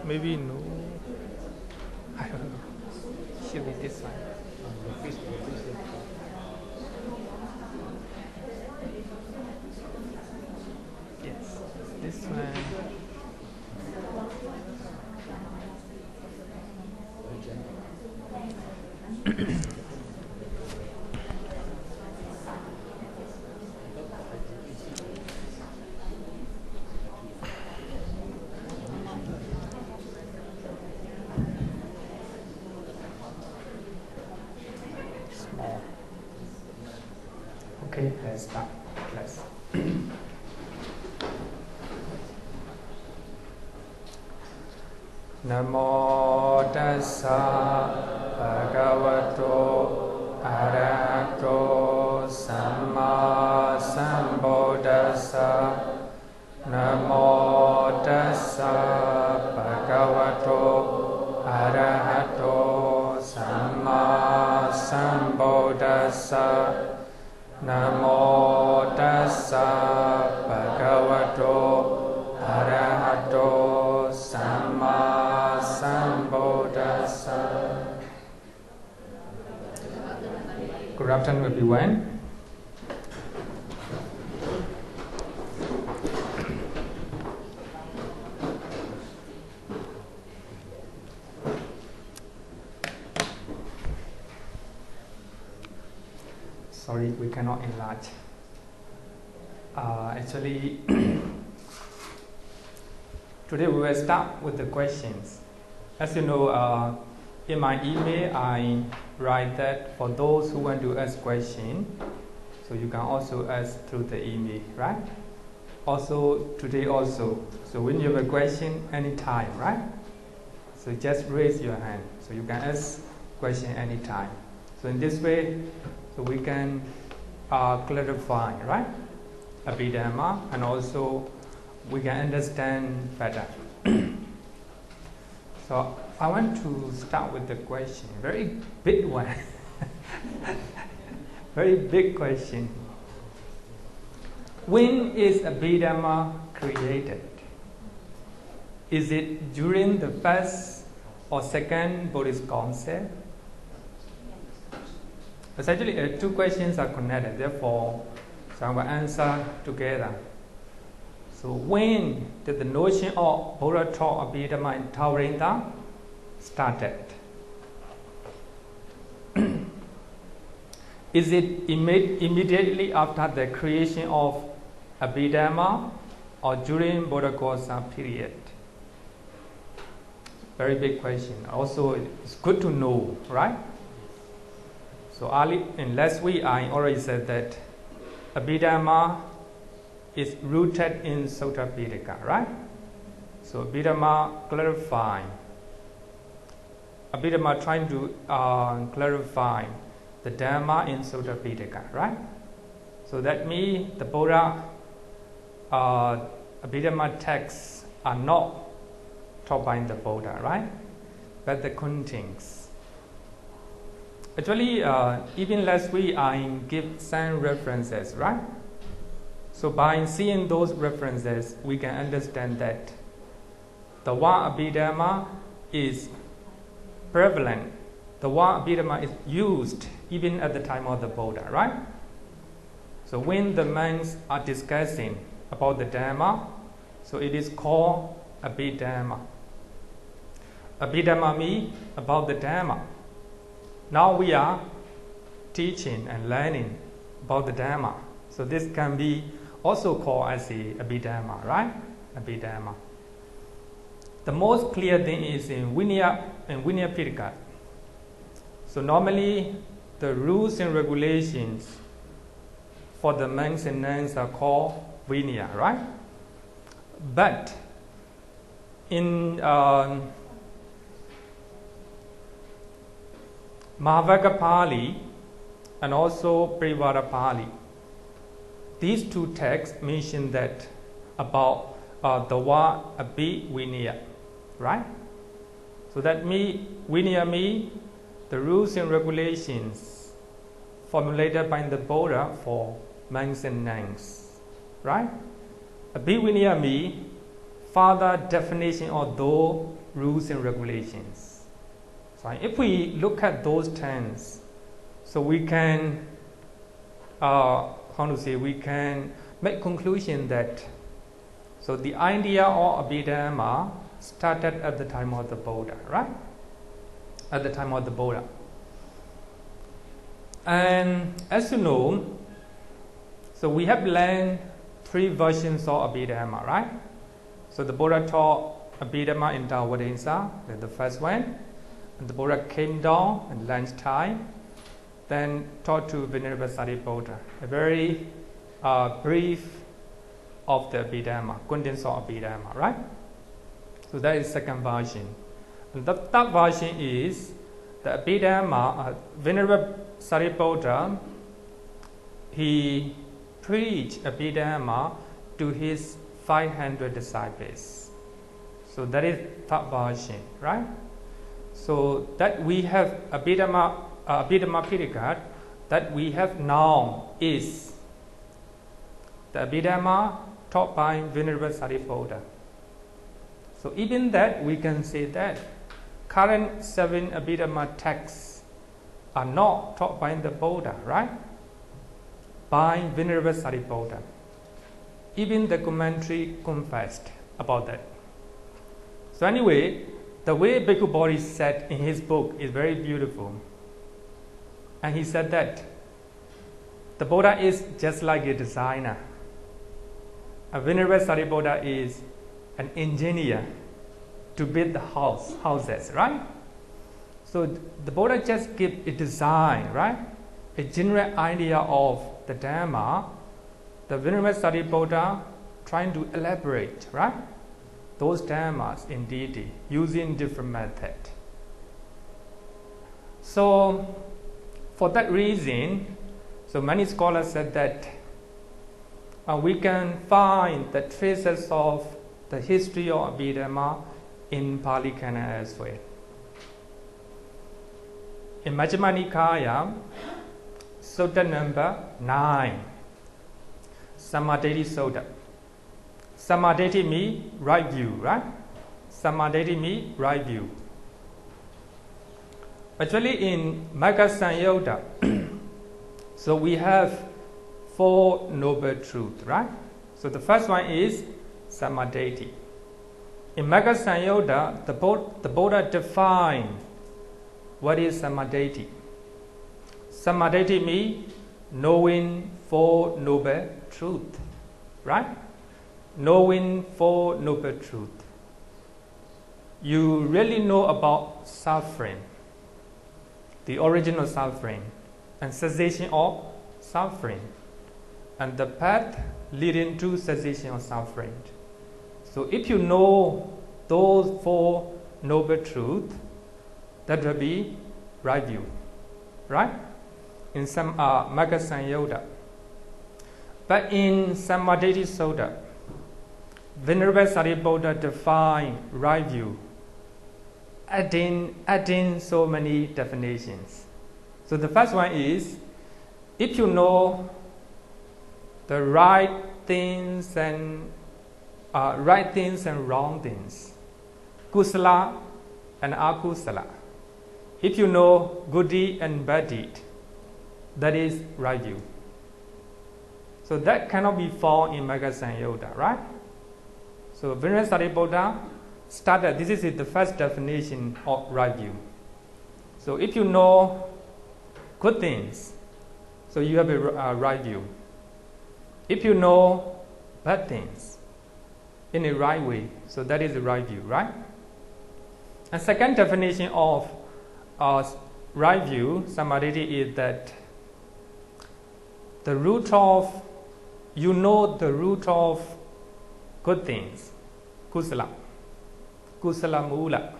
Maybe no. I don't know. Should be this one. Yes, this one. Okay, let's start class. Namo tassa bhagavato arahato samma sambuddhassa. Namo tassa bhagavato arahato samma sambuddhassa. Namo tassa bhagavato arahato samma sambuddhassa. Good afternoon, everyone. Sorry, we cannot enlarge. Actually, today we will start with the questions. As you know, in my email, I write that for those who want to ask questions, so you can also ask through the email, right? Also, today also. So when you have a question, anytime, right? So just raise your hand, so you can ask question anytime. So in this way, so we can clarify, right? Abhidhamma, and also we can understand better. So I want to start with the question, very big one, very big question. When is Abhidhamma created? Is it during the first or second Buddhist concept? Essentially, two questions are connected, therefore, so I will answer together. So, when did the notion of Buddha taught Abhidhamma in Tauranga started? Is it immediately after the creation of Abhidhamma or during Buddhaghosa period? Very big question. Also, it's good to know, right? So early in last week, I already said that Abhidhamma is rooted in Sutta Pitaka, right? So Abhidhamma clarifying. Abhidhamma trying to clarify the Dhamma in Sutta Pitaka, right? So that means the Buddha Abhidhamma texts are not taught by the Buddha, right? But the contents. Actually, even last week I give some references, right? So by seeing those references, we can understand that the word Abhidhamma is prevalent. The word Abhidhamma is used even at the time of the Buddha, right? So when the monks are discussing about the Dhamma, so it is called Abhidhamma. Abhidhamma means about the Dhamma. Now we are teaching and learning about the Dhamma. So this can be also called as a Abhidhamma, right? Abhidhamma. The most clear thing is in Vinaya Pitaka. So normally the rules and regulations for the monks and nuns are called Vinaya, right? But in Mahavagga Pali and also Theravada Pali, these two texts mention that about the word Abhivinaya, right? So that means Vinaya means the rules and regulations formulated by the Buddha for monks and nuns, right? Abhivinaya means further definition of those rules and regulations. So if we look at those terms, so we can, we can make conclusion that, so the idea of Abhidhamma started at the time of the Buddha, right? At the time of the Buddha. And as you know, so we have learned 3 versions of Abhidhamma, right? So the Buddha taught Abhidhamma in Tawadensa, that's the first one. And the Buddha came down at lunchtime, then taught to Venerable Sariputta, a very brief of the Abhidhamma, condensed of Abhidhamma, right? So that is second version. And the third version is the Abhidhamma, Venerable Sariputta, he preached Abhidhamma to his 500 disciples. So that is third version, right? So that we have Abhidhamma Pitaka that we have now is the Abhidhamma taught by Venerable Sariputta. So even that we can say that current 7 Abhidhamma texts are not taught by the Buddha, right? By Venerable Sariputta. Even the commentary confessed about that. So anyway, the way Bhikkhu Bodhi said in his book is very beautiful. And he said that the Buddha is just like a designer. A Venerable Sariputta is an engineer to build the houses, right? So the Buddha just gives a design, right? A general idea of the Dhamma. The Venerable Sariputta trying to elaborate, right? Those Dhammas in deity using different method. So for that reason, so many scholars said that we can find the traces of the history of Abhidhamma in Pali Canon as well. In Majjhima Nikaya, Sutta number 9, Sammadeti Sutta. Sammadeti means right view, right? Sammadeti means right view. Actually, in Magga Sanyutta, so we have 4 noble truths, right? So the first one is Sammadeti. In Magga Sanyutta, the Buddha defined what is Sammadeti. Sammadeti means knowing 4 noble truths, right? Knowing 4 noble truths. You really know about suffering, the original suffering, and cessation of suffering, and the path leading to cessation of suffering. So if you know those 4 noble truths, that will be right view, right? In some Magga Sanyutta. But in Sammadeti Sutta, Venerable Sariputta defined right view, adding so many definitions. So the first one is, if you know the right things and wrong things, kusala and akusala. If you know good deed and bad deed, that is right view. So that cannot be found in Magga Sanyutta, right? So Venerable Sariputta started, this is the first definition of right view. So if you know good things, so you have a right view. If you know bad things in a right way, so that is the right view, right? And second definition of right view, Sammadeti, is that the root of, you know the root of good things, kusala mula,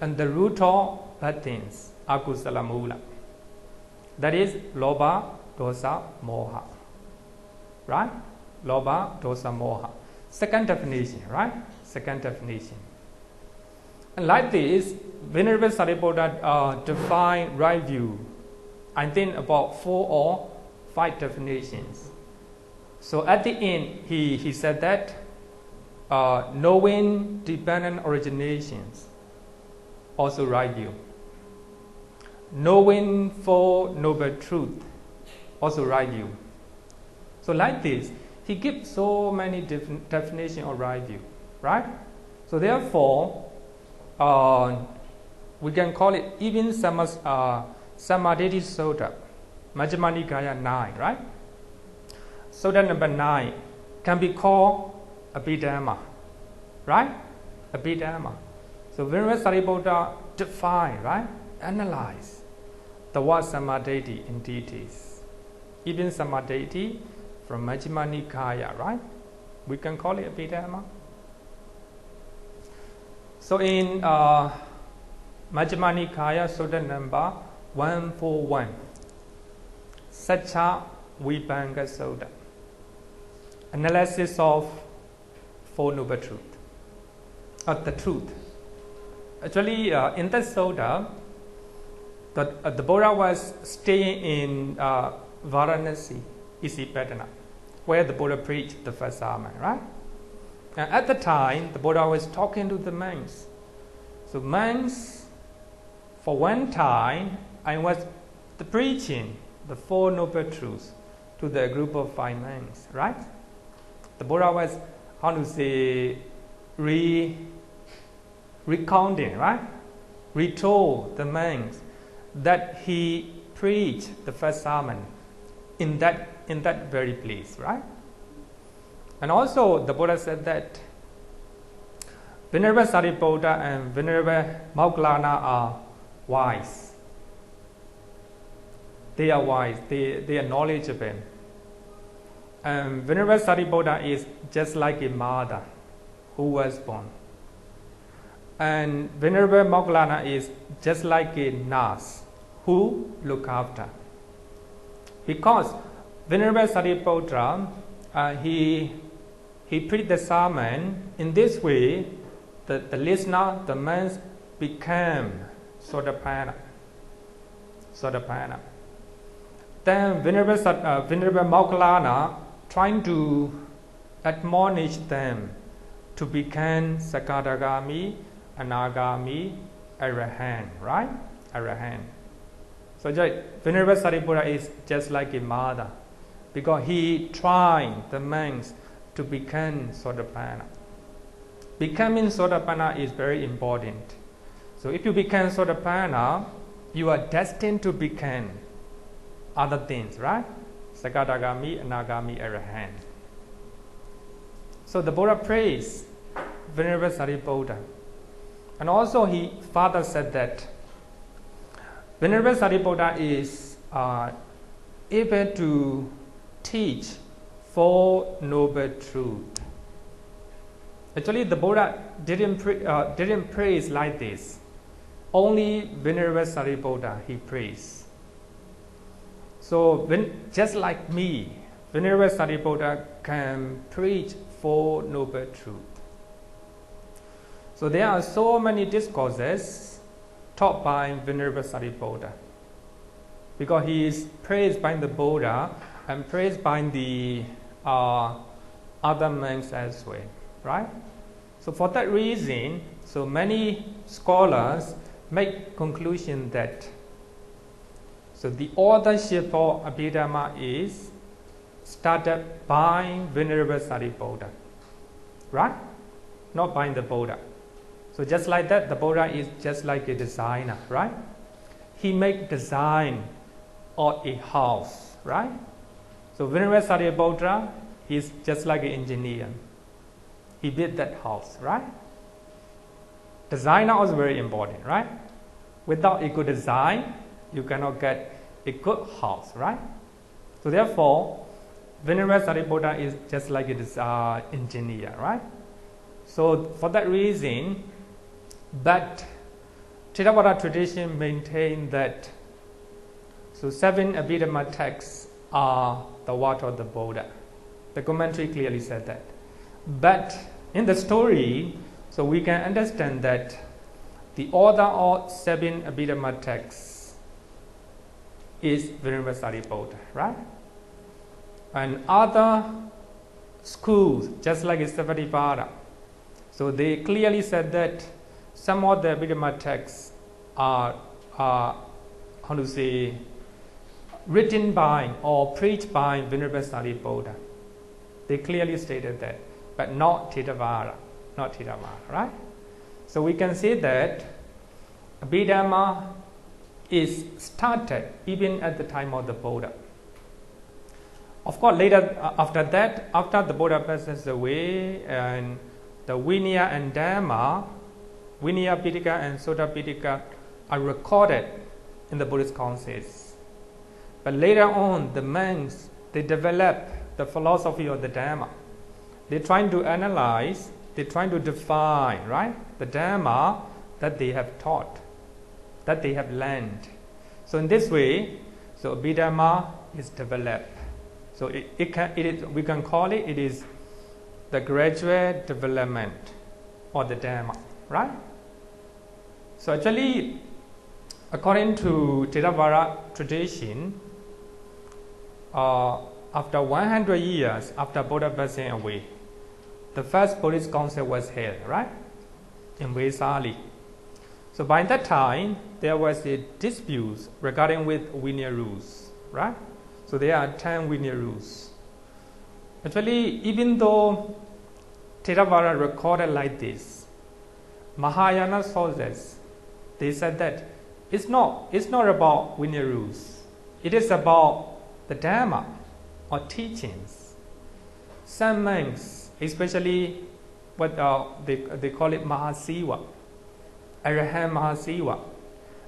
and the root of bad things, akusala mula. That is loba, dosa, moha, right? Loba, dosa, moha. Second definition, right? Second definition. And like this, Venerable Sariputta defined right view, I think about 4 or 5 definitions. So at the end, he said that knowing dependent originations, also right view. Knowing Four Noble Truth, also right view. So like this, he gives so many definitions of right view, right? So therefore, we can call it even Samadhi Sutta, Majjhima Nikaya 9, right? Sutta number 9 can be called Abhidhamma, right? Abhidhamma. So Venerable Sariputta define, right? Analyze the word Samadhi in details. Even Samadhi from Majjhima Nikaya, right? We can call it Abhidhamma. So in Majjhima Nikaya Sutta number 141, Satcha Vibhanga Sutta, analysis of Four Noble Truth, the truth. Actually, in that Sutta, the Buddha was staying in Varanasi, Isipatana, where the Buddha preached the first sermon, right? And at the time, the Buddha was talking to the monks. So monks, for one time, I was preaching the Four Noble Truths to the group of 5 monks, right? The Buddha was, how to say, recounting, right? Retold the monks that he preached the first sermon in that very place, right? And also the Buddha said that Venerable Sariputta and Venerable Moggallana are wise. They are wise, they are knowledgeable. And Venerable Sariputta is just like a mother who was born. And Venerable Moggallana is just like a nurse who look after. Because Venerable Sariputta, he preached the sermon in this way, the listener, the monks became Sotapanna. Then Venerable Moggallana trying to admonish them to become Sakadagami, Anagami, Arahant, right? Arahant. So Venerable Sariputta is just like a mother because he tried the monks to become Sotapanna. Becoming Sotapanna is very important. So if you become Sotapanna, you are destined to become other things, right? Sakadagami, Anagami, Arahant. So the Buddha praised Venerable Sariputta. And also he further said that Venerable Sariputta is able to teach Four Noble Truths. Actually, the Buddha didn't praise like this. Only Venerable Sariputta he praised. So just like me, Venerable Sariputta can preach Four Noble Truths. So there are so many discourses taught by Venerable Sariputta because he is praised by the Buddha and praised by the other monks as well, right? So for that reason, so many scholars make conclusion that so the authorship of Abhidhamma is started by Venerable Sariputta, right? Not by the Buddha. So just like that, the Buddha is just like a designer, right? He make design of a house, right? So Venerable Sariputta is just like an engineer. He built that house, right? Designer is very important, right? Without a good design, you cannot get a good house, right? So therefore, Venerable Sariputta is just like an engineer, right? So for that reason, but Theravada tradition maintain that so 7 Abhidhamma texts are the word of the Buddha. The commentary clearly said that. But in the story, so we can understand that the author of 7 Abhidhamma texts is Venerable Sariputta, right? And other schools, just like Theravada, So they clearly said that some of the Abhidhamma texts are written by or preached by Venerable Sariputta. They clearly stated that, but not Theravada, right? So we can say that Abhidhamma is started even at the time of the Buddha. Of course, later after that, after the Buddha passes away, and the Vinaya and Dhamma, Vinaya Pitaka and Sutta Pitaka are recorded in the Buddhist councils. But later on, the monks, they develop the philosophy of the Dhamma. They're trying to analyze, they're trying to define, right, the Dhamma that they have taught, that they have learned. So in this way, so Abhidhamma is developed. So we can call it is the gradual development of the Dhamma, right? So actually, according to Theravada tradition, after 100 years after Buddha passing away, the first Buddhist council was held, right, in Vesali. So by that time, there was a dispute regarding with Vinaya rules, right? So there are 10 Vinaya rules. Actually, even though Theravada recorded like this, Mahayana sources, they said that it's not about Vinaya rules. It is about the Dhamma or teachings. Some monks, especially what they call it Mahasiva, Arahant Mahasiva,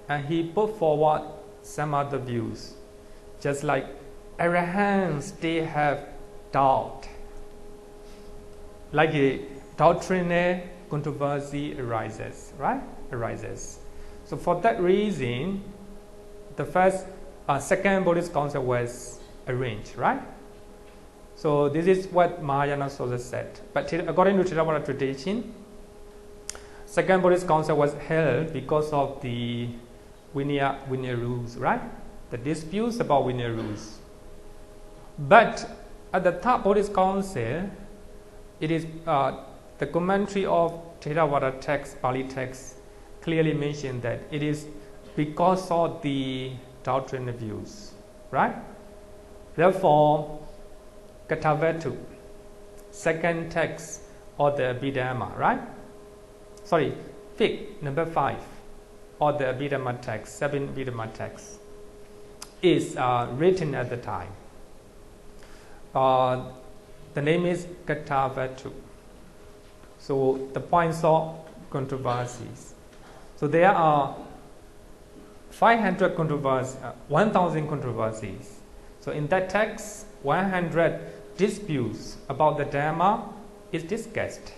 and he put forward some other views. Just like Arahants, they have doubt. Like a doctrinal controversy arises, right? So for that reason, the second Buddhist council was arranged, right? So this is what Mahayana sources said. But according to Theravada tradition, second Buddhist council was held because of the Vinaya rules, right? The disputes about Vinaya rules. But at the third Buddhist council, it is the commentary of Theravada text, Pali text, clearly mentioned that it is because of the doctrinal views, right? Therefore, Kathavetu, second text of the Abhidhamma, right? Sorry, number 5 of the Abhidhamma text, 7 Abhidhamma texts, is written at the time. The name is Kathavetu. So the points of controversies. So there are 500 controversies, 1,000 controversies. So in that text, 100 disputes about the Dhamma is discussed.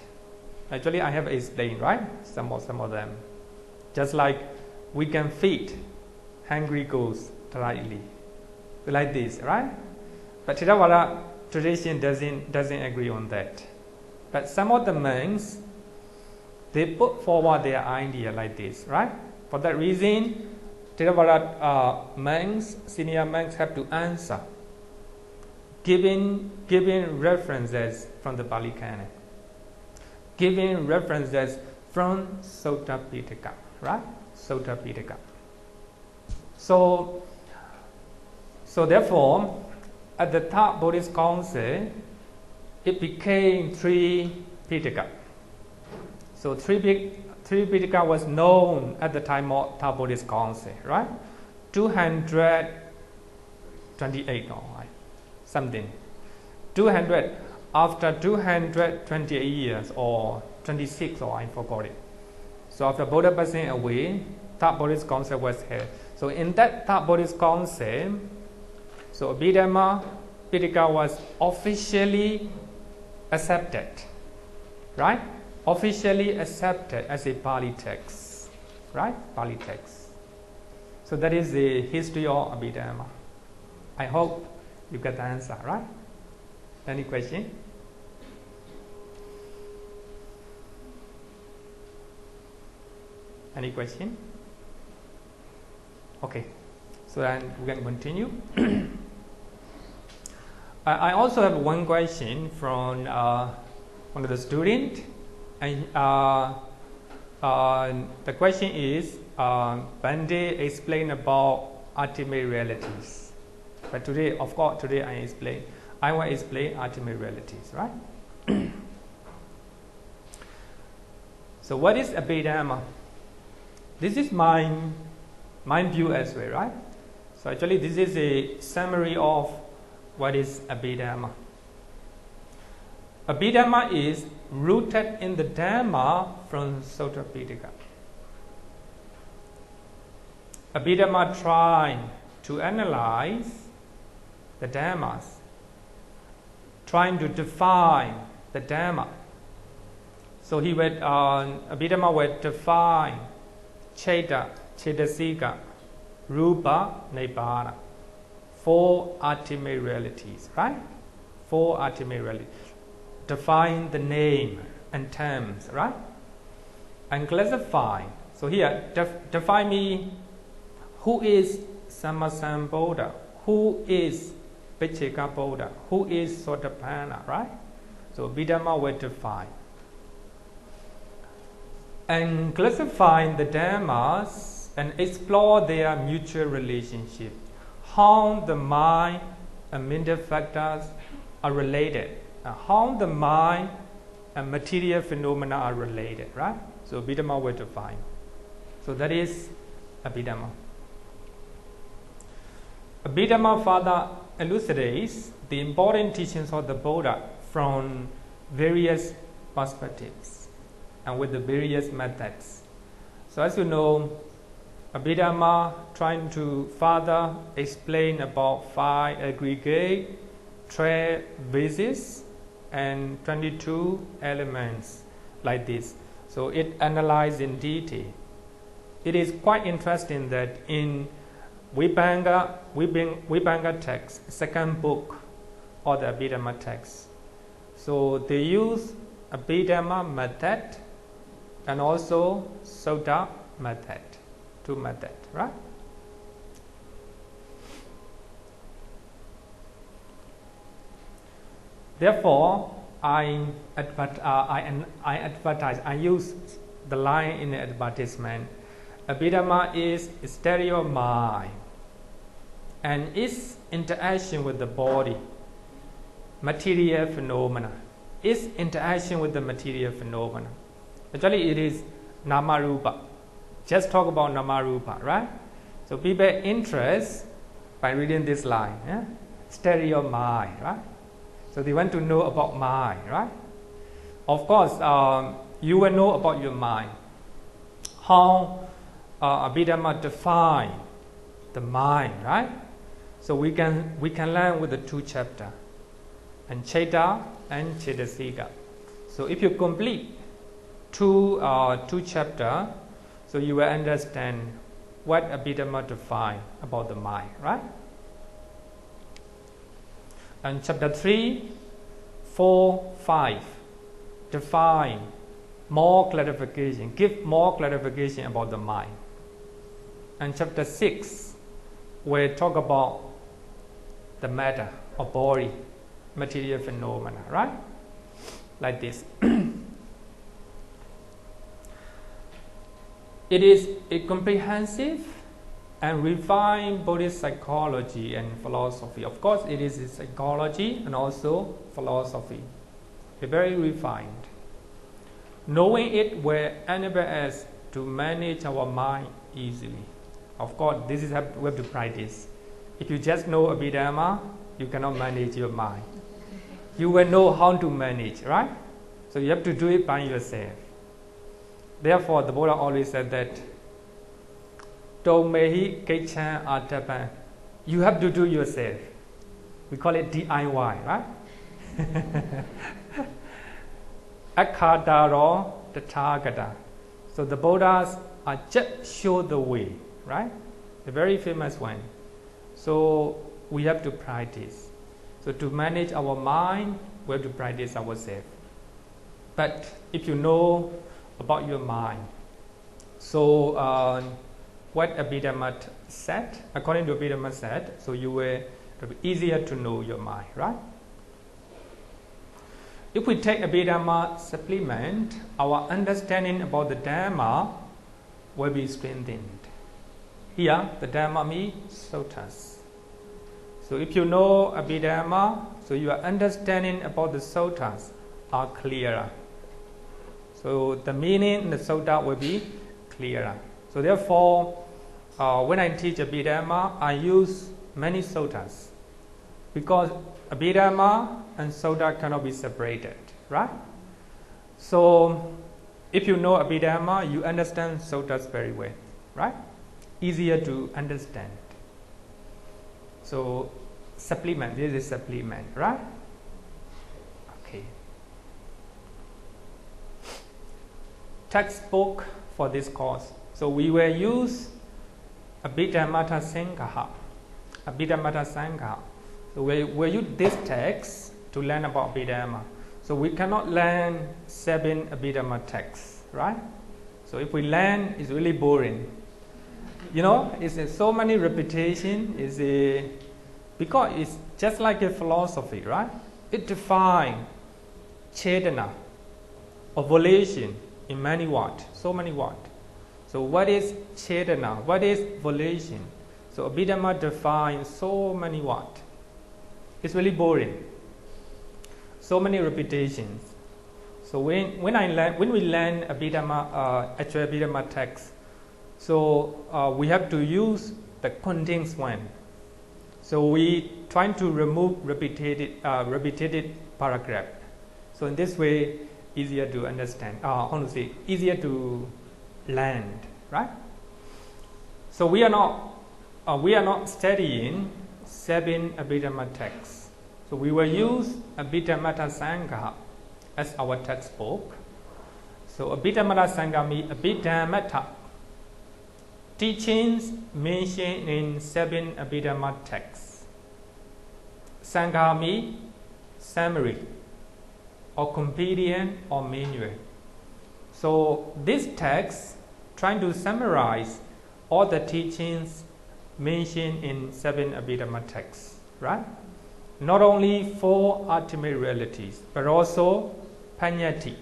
Actually, I have explained, right? Some of them. Just like we can feed hungry ghosts directly, like this, right? But Theravada tradition doesn't agree on that. But some of the monks, they put forward their idea like this, right? For that reason, Theravada monks, senior monks, have to answer, giving references from the Pali Canon, giving references from Sutta Pitaka, right? Sutta Pitaka. So therefore, at the third Buddhist council, it became 3 Pitaka. So 3 Pitaka was known at the time of third Buddhist council, right? 228 or something. 200 after 228 years or 26 or I forgot it. So after Buddha passing away, third Buddhist council was held. So in that third Buddhist council, so Abhidhamma Pitaka was officially accepted, right? Officially accepted as a Pali text, right? Pali text. So that is the history of Abhidhamma. I hope you get the answer, right? Any question? Any question? Okay, so then we can continue. I also have one question from one of the students. And the question is, Bande explain about ultimate realities. But today, of course, today I will explain ultimate realities, right? So what is Abhidhamma? This is my view as well, right? So actually this is a summary of what is Abhidhamma. Abhidhamma is rooted in the Dhamma from Sutta Pitaka. Abhidhamma trying to analyze the Dhammas, trying to define the Dhamma. So Abhidhamma will define Citta, Cettasika, Rupa, Nibbana. 4 ultimate realities, right? 4 ultimate realities. Define the name and terms, right? And classify. So here, define me who is Sammasambuddha, who is Vichika Buddha, who is Sotapanna, right? So Abhidhamma will define. And classify the Dhammas and explore their mutual relationship. How the mind and mental factors are related. How the mind and material phenomena are related, right? So Abhidhamma will define. So that is Abhidhamma. Abhidhamma further elucidates the important teachings of the Buddha from various perspectives and with the various methods. So as you know, Abhidhamma trying to further explain about 5 aggregate, 12 bases, and 22 elements like this. So it analyzed in detail. It is quite interesting that in Vipanga text, second book of the Abhidhamma text. So they use Abhidhamma method and also Sutta method, 2 methods, right? Therefore, I use the line in the advertisement. Abhidhamma is stereo mind and its interaction with the body, material phenomena, its interaction with the material phenomena. Actually, it is Nama Rupa. Just talk about Nama Rupa, right? So people interest by reading this line, yeah? Stereo mind, right? So they want to know about mind, right? Of course, you will know about your mind. How Abhidhamma define the mind, right? So we can learn with the 2 chapters, and Citta and Cettasika. So if you complete two chapters, so you will understand what Abhidhamma define about the mind, right? And chapter 3, 4, 5 define more clarification, give more clarification about the mind. And chapter 6 will talk about the matter of body, material phenomena, right? Like this. It is a comprehensive and refined Buddhist psychology and philosophy. Of course, it is a psychology and also philosophy. Very refined. Knowing it will enable us to manage our mind easily. Of course, this is we have to practice. If you just know Abhidhamma, you cannot manage your mind. You will know how to manage, right? So you have to do it by yourself. Therefore, the Buddha always said that you have to do yourself. We call it DIY, right? Akhataro Tathagata. So the Buddhas are just show the way, right? The very famous one. So we have to practice. So to manage our mind, we have to practice ourselves. But if you know about your mind, so what Abhidhamma said, according to Abhidhamma said, so you will be easier to know your mind, right? if we take Abhidhamma supplement, our understanding about the Dhamma will be strengthened. Here, the Dhamma means suttas. So if you know Abhidhamma, so your understanding about the suttas are clearer. So the meaning in the sutta will be clearer. So therefore, when I teach Abhidhamma, I use many suttas, because Abhidhamma and sutta cannot be separated, right? So if you know Abhidhamma, you understand suttas very well, right? Easier to understand. So supplement, this is supplement, right? Okay. Textbook for this course. So we will use Abhidhamma Sangha. Abhidhamma Sangha. So we will use this text to learn about Abhidhamma. So we cannot learn 7 Abhidhamma texts, right? So if we learn, it's really boring. You know, it's so many repetition. Because it's just like a philosophy, right? It defines Chetana or volition in many words, so many words. So what is Chetana? What is volition? So Abhidhamma defines so many words. It's really boring. So many repetitions. So when we learn Abhidhamma, actual Abhidhamma text, so we have to use the condensed one. So we try to remove repeated paragraph. So in this way, easier to understand. Easier to learn, right? So we are not studying 7 Abhidhamma texts. So we will use Abhidhamma Sangha as our textbook. So Abhidhamma Sangha means Abhidhamma, teachings mentioned in 7 Abhidhamma texts. Sangha means summary or companion or manual. So this text trying to summarize all the teachings mentioned in 7 Abhidhamma texts, right? Not only 4 ultimate realities, but also Panyati.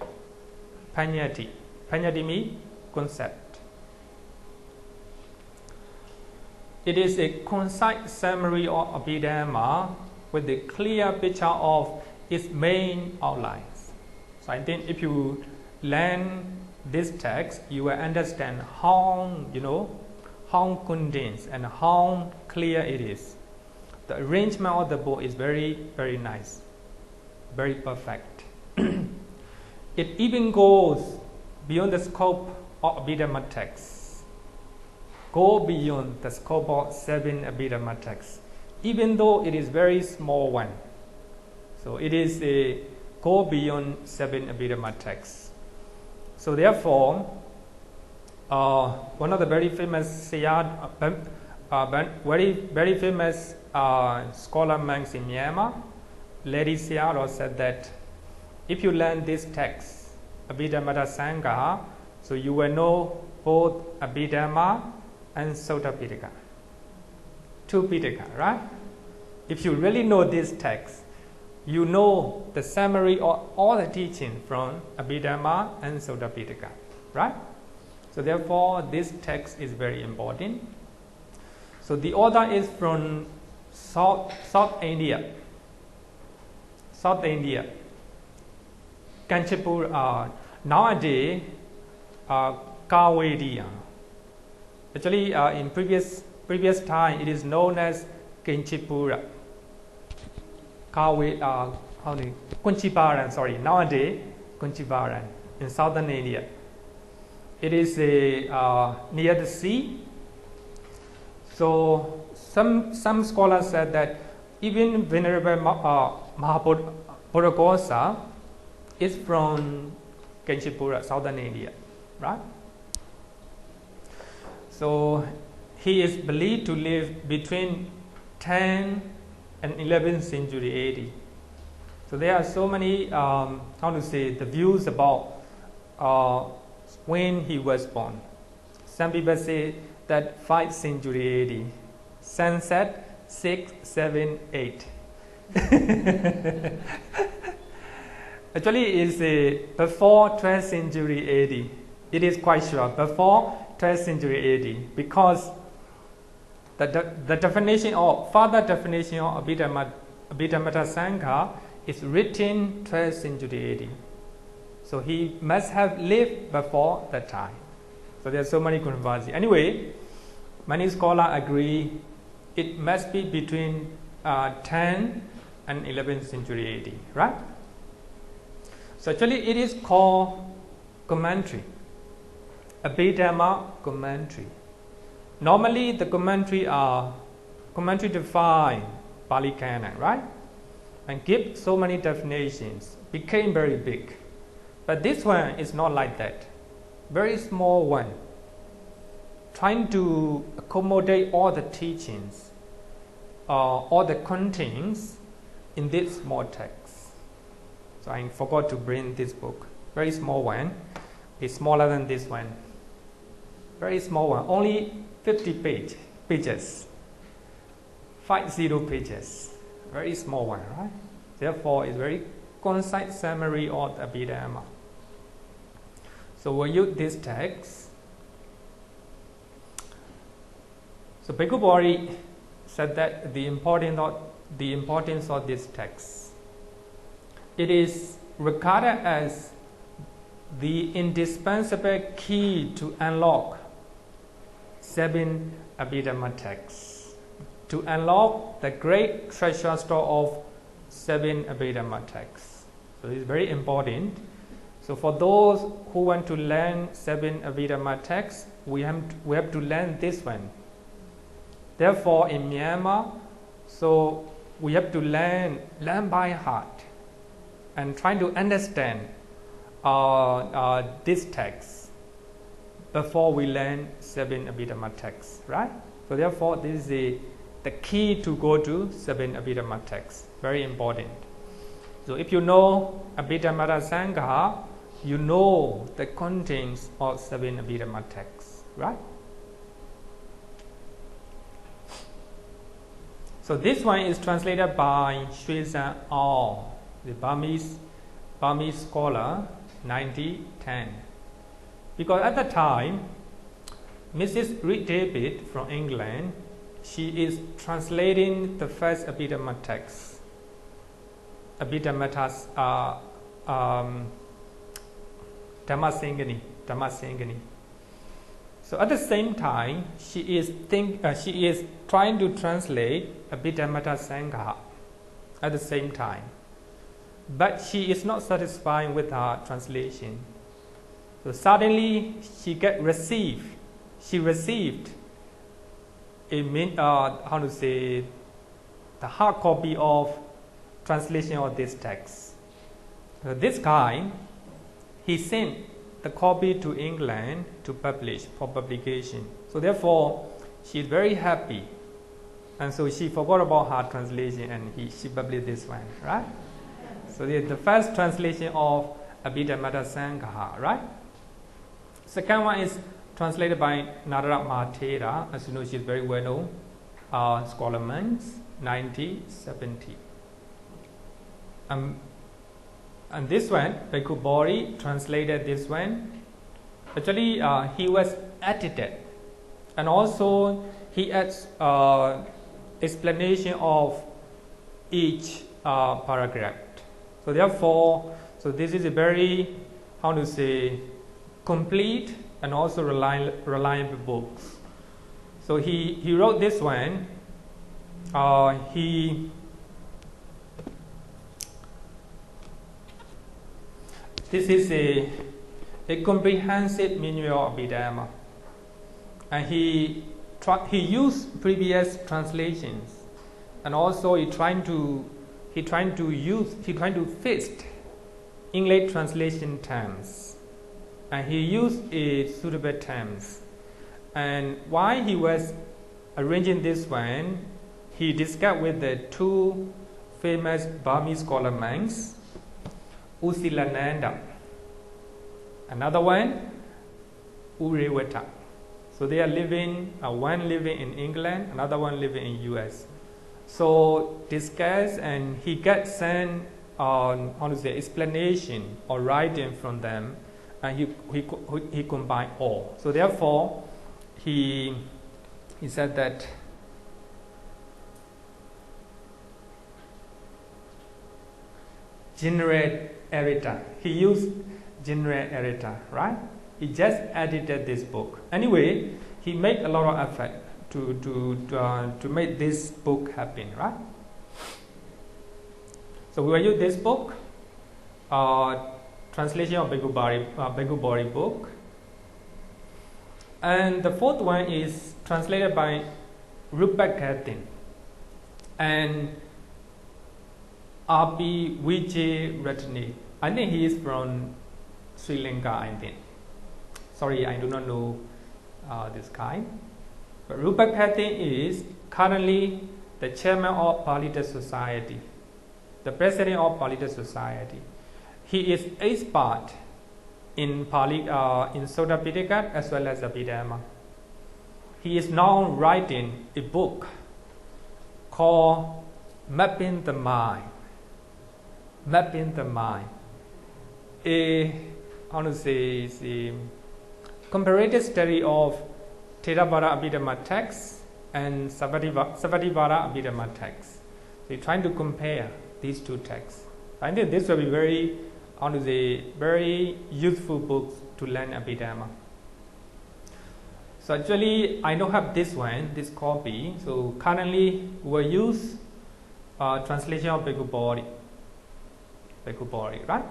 Panyati means concept. It is a concise summary of Abhidhamma with a clear picture of its main outlines. So I think if you learn this text, you will understand how condensed and how clear it is. The arrangement of the book is very, very nice, very perfect. It even goes beyond the scope of Abhidhamma texts. Go beyond the scope of 7 Abhidhamma texts, even though it is very small one. So it is a go beyond 7 Abhidhamma texts. So therefore, one of the very famous very famous scholar monks in Myanmar, Lady Sayadaw, said that if you learn this text, Abhidhamma Sangha, so you will know both Abhidhamma and Sutta Pitaka. 2 Pitaka, right? If you really know this text, you know the summary of all the teaching from Abhidhamma and Sutta Pitaka, right? So therefore, this text is very important. So the author is from South India. South India. Kanchipur, nowadays, Kawedi. Actually, in previous time, it is known as Kanchipura. Kunchiparan, sorry. Nowadays, Kunchiparan in southern India. It is near the sea. So some scholars said that even Venerable Mahabuddha is from Kanchipura, southern India, right? So he is believed to live between 10 and 11th century AD. So there are so many, the views about when he was born. Some people say that 5th century AD. Some said 6, 7, 8. Actually, it's before 12th century AD. It is quite sure, before 12th century AD, because the definition or further definition of Abhidhamma Sangha is written 12th century AD. So he must have lived before that time. So there are so many controversies. Anyway, many scholars agree it must be between 10th and 11th century AD, right? So actually it is called commentary, Abhidhamma commentary. Normally the commentary define Pali Canon, right? And give so many definitions, became very big. But this one is not like that. Very small one, trying to accommodate all the teachings, all the contents in this small text. So I forgot to bring this book. Very small one. It's smaller than this one. Very small one. Only 50 pages. 50 pages. Very small one, right? Therefore, it's very concise summary of the Abhidhamma. So we'll use this text. So Bhikkhu Bodhi said that the importance of this text. It is regarded as the indispensable key to unlock 7 Abhidhamma texts, to unlock the great treasure store of 7 Abhidhamma texts. So it's very important. So for those who want to learn 7 Abhidhamma texts, we have to learn this one. Therefore, in Myanmar, so we have to learn by heart and try to understand this text before we learn 7 Abhidhamma texts, right? So therefore, this is the key to go to 7 Abhidhamma texts. Very important. So if you know Abhidhamma Sangha, you know the contents of 7 Abhidhamma texts, right? So this one is translated by Shwezan Aung, the Burmese scholar, 1910. Because at the time, Mrs. Reed David from England, she is translating the first Abhidhamma text, Abhidhamma Dhammasangani. So at the same time, she is trying to translate Abhidhamma Sangha at the same time. But she is not satisfied with her translation. So suddenly she received the hard copy of translation of this text. So this guy, he sent the copy to England to publish for publication. So therefore, she is very happy, and so she forgot about her translation and she published this one, right? So the first translation of Abhidhamma Sangha, right? Second one is translated by Narada Mahathera, as you know, she is very well known scholar, 1970. And this one, Bhikkhu Bodhi translated this one. Actually, he was edited, and also he adds explanation of each paragraph. So therefore, this is a very, complete and also reliable book. So he wrote this one. This is a comprehensive manual of Abhidhamma, and he used previous translations, and also he trying to fix English translation terms, and he used a suitable terms. And while he was arranging this one, he discussed with the 2 famous Burmese scholar monks, Usilananda, another one Urewata. So they are living, one living in England, another one living in US. So discuss, and he got sent explanation or writing from them, and he combined all. So therefore, he said that generate editor. He used generate editor, right? He just edited this book. Anyway, he made a lot of effort to make this book happen, right? So we will use this book, translation of Bhikkhu Bodhi book. And the fourth one is translated by Rupert Cathin and R.P. Vijay Ratney. I think he is from Sri Lanka, I think. Sorry, I do not know this guy. But Rupert Cathin is currently the chairman of Palita Society, the president of Palita Society. He is expert in Pali, in Sutta Pitaka as well as Abhidhamma. He is now writing a book called Mapping the Mind. Mapping the Mind. A comparative study of Theravada Abhidhamma texts and Savadivada Abhidhamma texts. So he's trying to compare these two texts. I think this will be very useful books to learn Abhidhamma. So actually, I don't have this one, this copy. So currently, we will use translation of Bhikkhu Bodhi, right?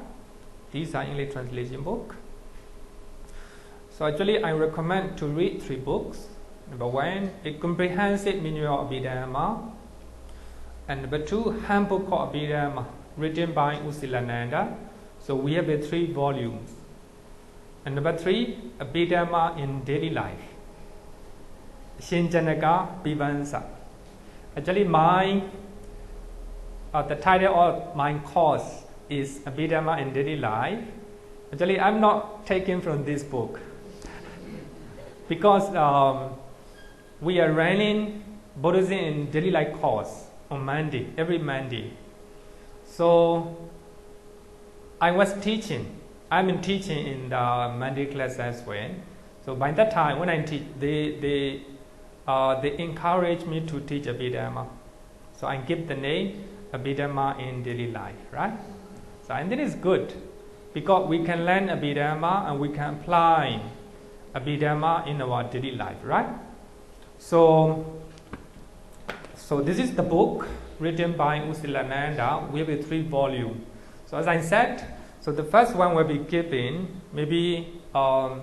These are English translation book. So actually, I recommend to read 3 books. Number 1, a comprehensive manual of Abhidhamma. And number 2, handbook of Abhidhamma, written by Usilananda. So we have 3 volumes. And number 3, Abhidhamma in daily life. Shinjanaka Vivansa. Actually, the title of my course is Abhidhamma in daily life. Actually, I'm not taking from this book because we are running Buddhism in daily life course on Monday, every Monday. So I was teaching. I'm teaching in the Monday class as well. So by that time, when I teach, they encourage me to teach Abhidhamma. So I give the name Abhidhamma in daily life, right? So and that is good because we can learn Abhidhamma and we can apply Abhidhamma in our daily life, right? So this is the book written by Usilananda. We have 3 volumes. So as I said, so the first one will be given maybe 4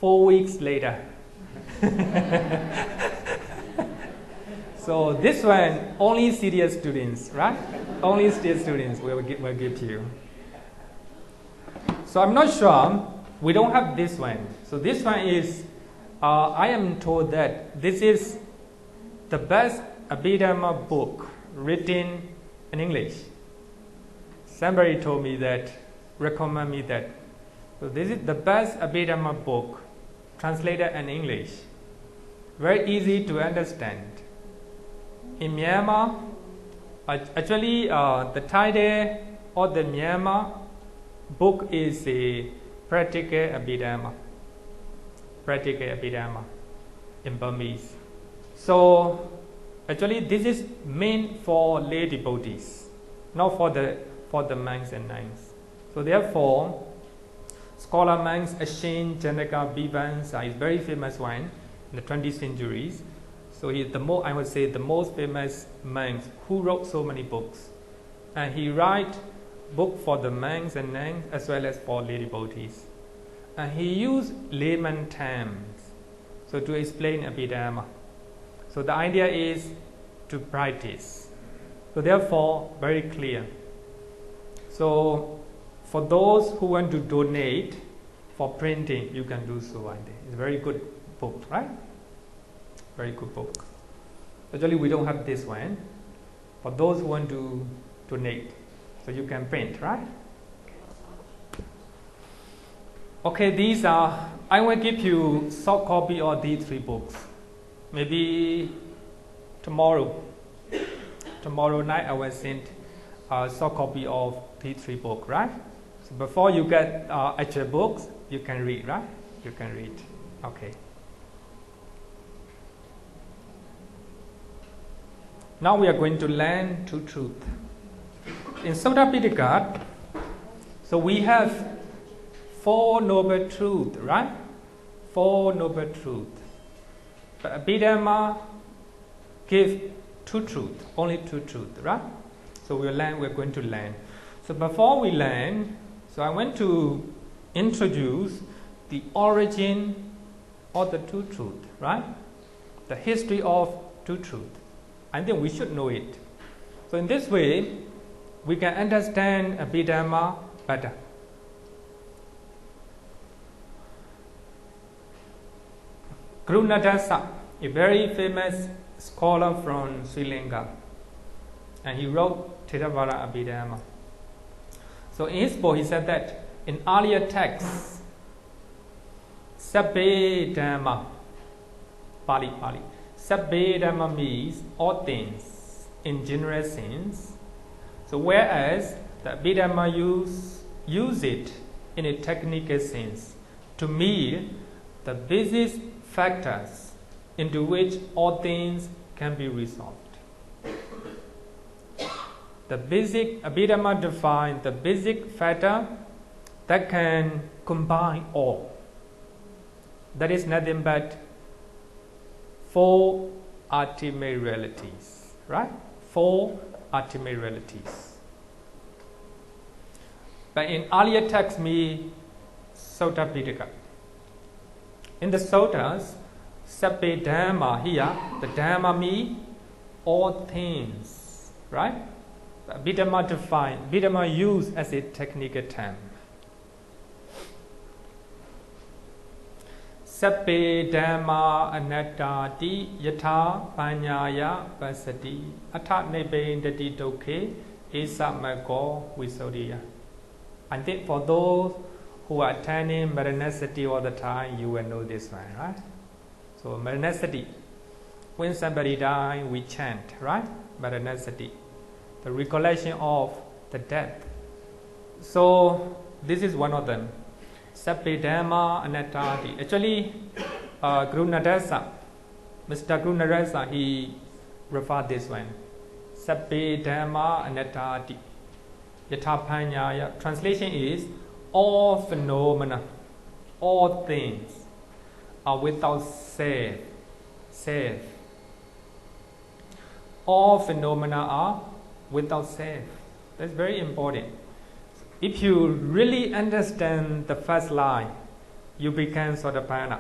weeks later. So this one only serious students, right? Only serious students will give to you. So I'm not sure. We don't have this one. So this one is. I am told that this is the best Abhidhamma book written in English. Somebody told me that, recommend me that. So this is the best Abhidhamma book translated in English. Very easy to understand. In Myanmar, actually the title of the Myanmar book is a Practical Abhidhamma. Practical Abhidhamma in Burmese. So actually this is meant for lay devotees, not for the monks and nuns. So therefore, scholar monks Ashin Janaka Vivansa is very famous one in the 20th centuries. So he is I would say the most famous monk who wrote so many books, and he write book for the monks and nuns as well as for lay devotees, and he used layman terms so to explain Abhidhamma. So the idea is to practice. So therefore, very clear. So for those who want to donate for printing, you can do so. It's a very good book, right? Very good book. Actually, we don't have this one. For those who want to donate, so you can print, right? Okay, these are. I will give you soft copy of these 3 books. Maybe tomorrow. Tomorrow night I will send a soft copy of these 3 books, right? So before you get actual books, you can read, right? You can read. Okay. Now we are going to learn 2 truths. In Sutta Pitaka, so we have 4 noble truths, right? 4 noble truths. But Abhidhamma gives 2 truths, only 2 truths, right? So we're going to learn. So before we learn, so I want to introduce the origin of the 2 truths, right? The history of 2 truths. I think we should know it. So in this way, we can understand Abhidhamma better. Grunadasa, a very famous scholar from Sri Lanka, and he wrote Theravada Abhidhamma. So in his book, he said that in earlier texts, Sabbe Dhamma, Pali, Sabbe Dhamma means all things in general sense. So whereas the Abhidhamma use it in a technical sense to mean the basic factors into which all things can be resolved. The basic Abhidhamma defines the basic factor that can combine all. That is nothing but 4 ultimate realities, right? 4 ultimate realities. But in earlier texts, me Sutta Pitaka. In the Suttas, Sabbe Dhamma, here, the Dhamma means all things, right? Abhidhamma defined, Abhidhamma used as a technical term. Sabbe Dhamma anattati yatha panyaya pasati atha nebendati dokhe esamako visodiya. I think for those who are attending Maranasati all the time, you will know this one, right? So Maranasati, when somebody dies, we chant, right? Maranasati, the recollection of the death. So this is one of them. Sabbe Dhamma anattati. Actually, Grunadasa, Mr. Grunadasa, he referred this one. Sabbe Dhamma anattati. Yatapanyaya. Translation is all phenomena, all things are without self. All phenomena are without self. That's very important. If you really understand the first line, you become Sotapanna.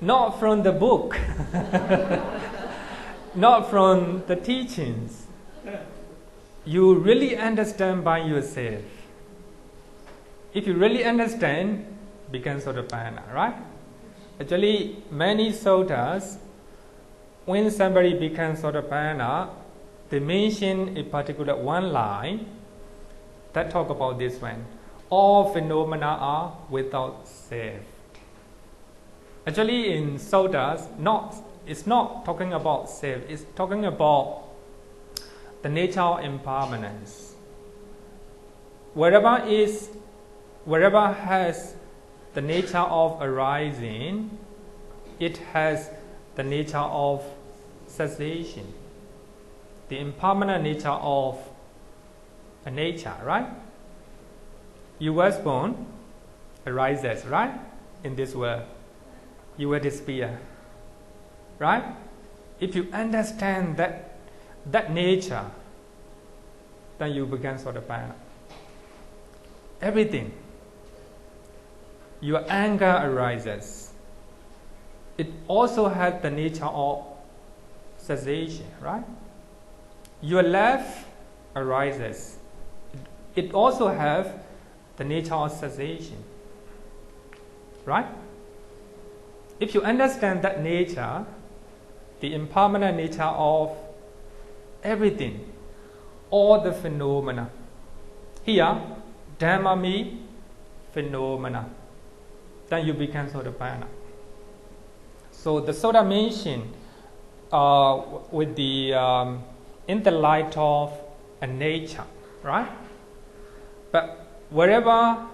Not from the book, not from the teachings. You really understand by yourself. If you really understand, become Sotapanna, right? Actually, many suttas, when somebody becomes Sotapanna, they mention a particular one line that talk about this one. All phenomena are without self. Actually, in suttas, it's not talking about self. It's talking about the nature of impermanence. Wherever has the nature of arising, it has the nature of cessation. The impermanent nature of a nature, right? You was born, arises, right? In this world. You will disappear, right? If you understand that nature, then you become Sotapanna. Everything. Your anger arises. It also has the nature of cessation, right? Your love arises. It also has the nature of cessation, right? If you understand that nature, the impermanent nature of everything, all the phenomena. Here, Dhamma means phenomena. Then you become Sotapanna. So the Sutta mentioned with the in the light of a nature, right? But wherever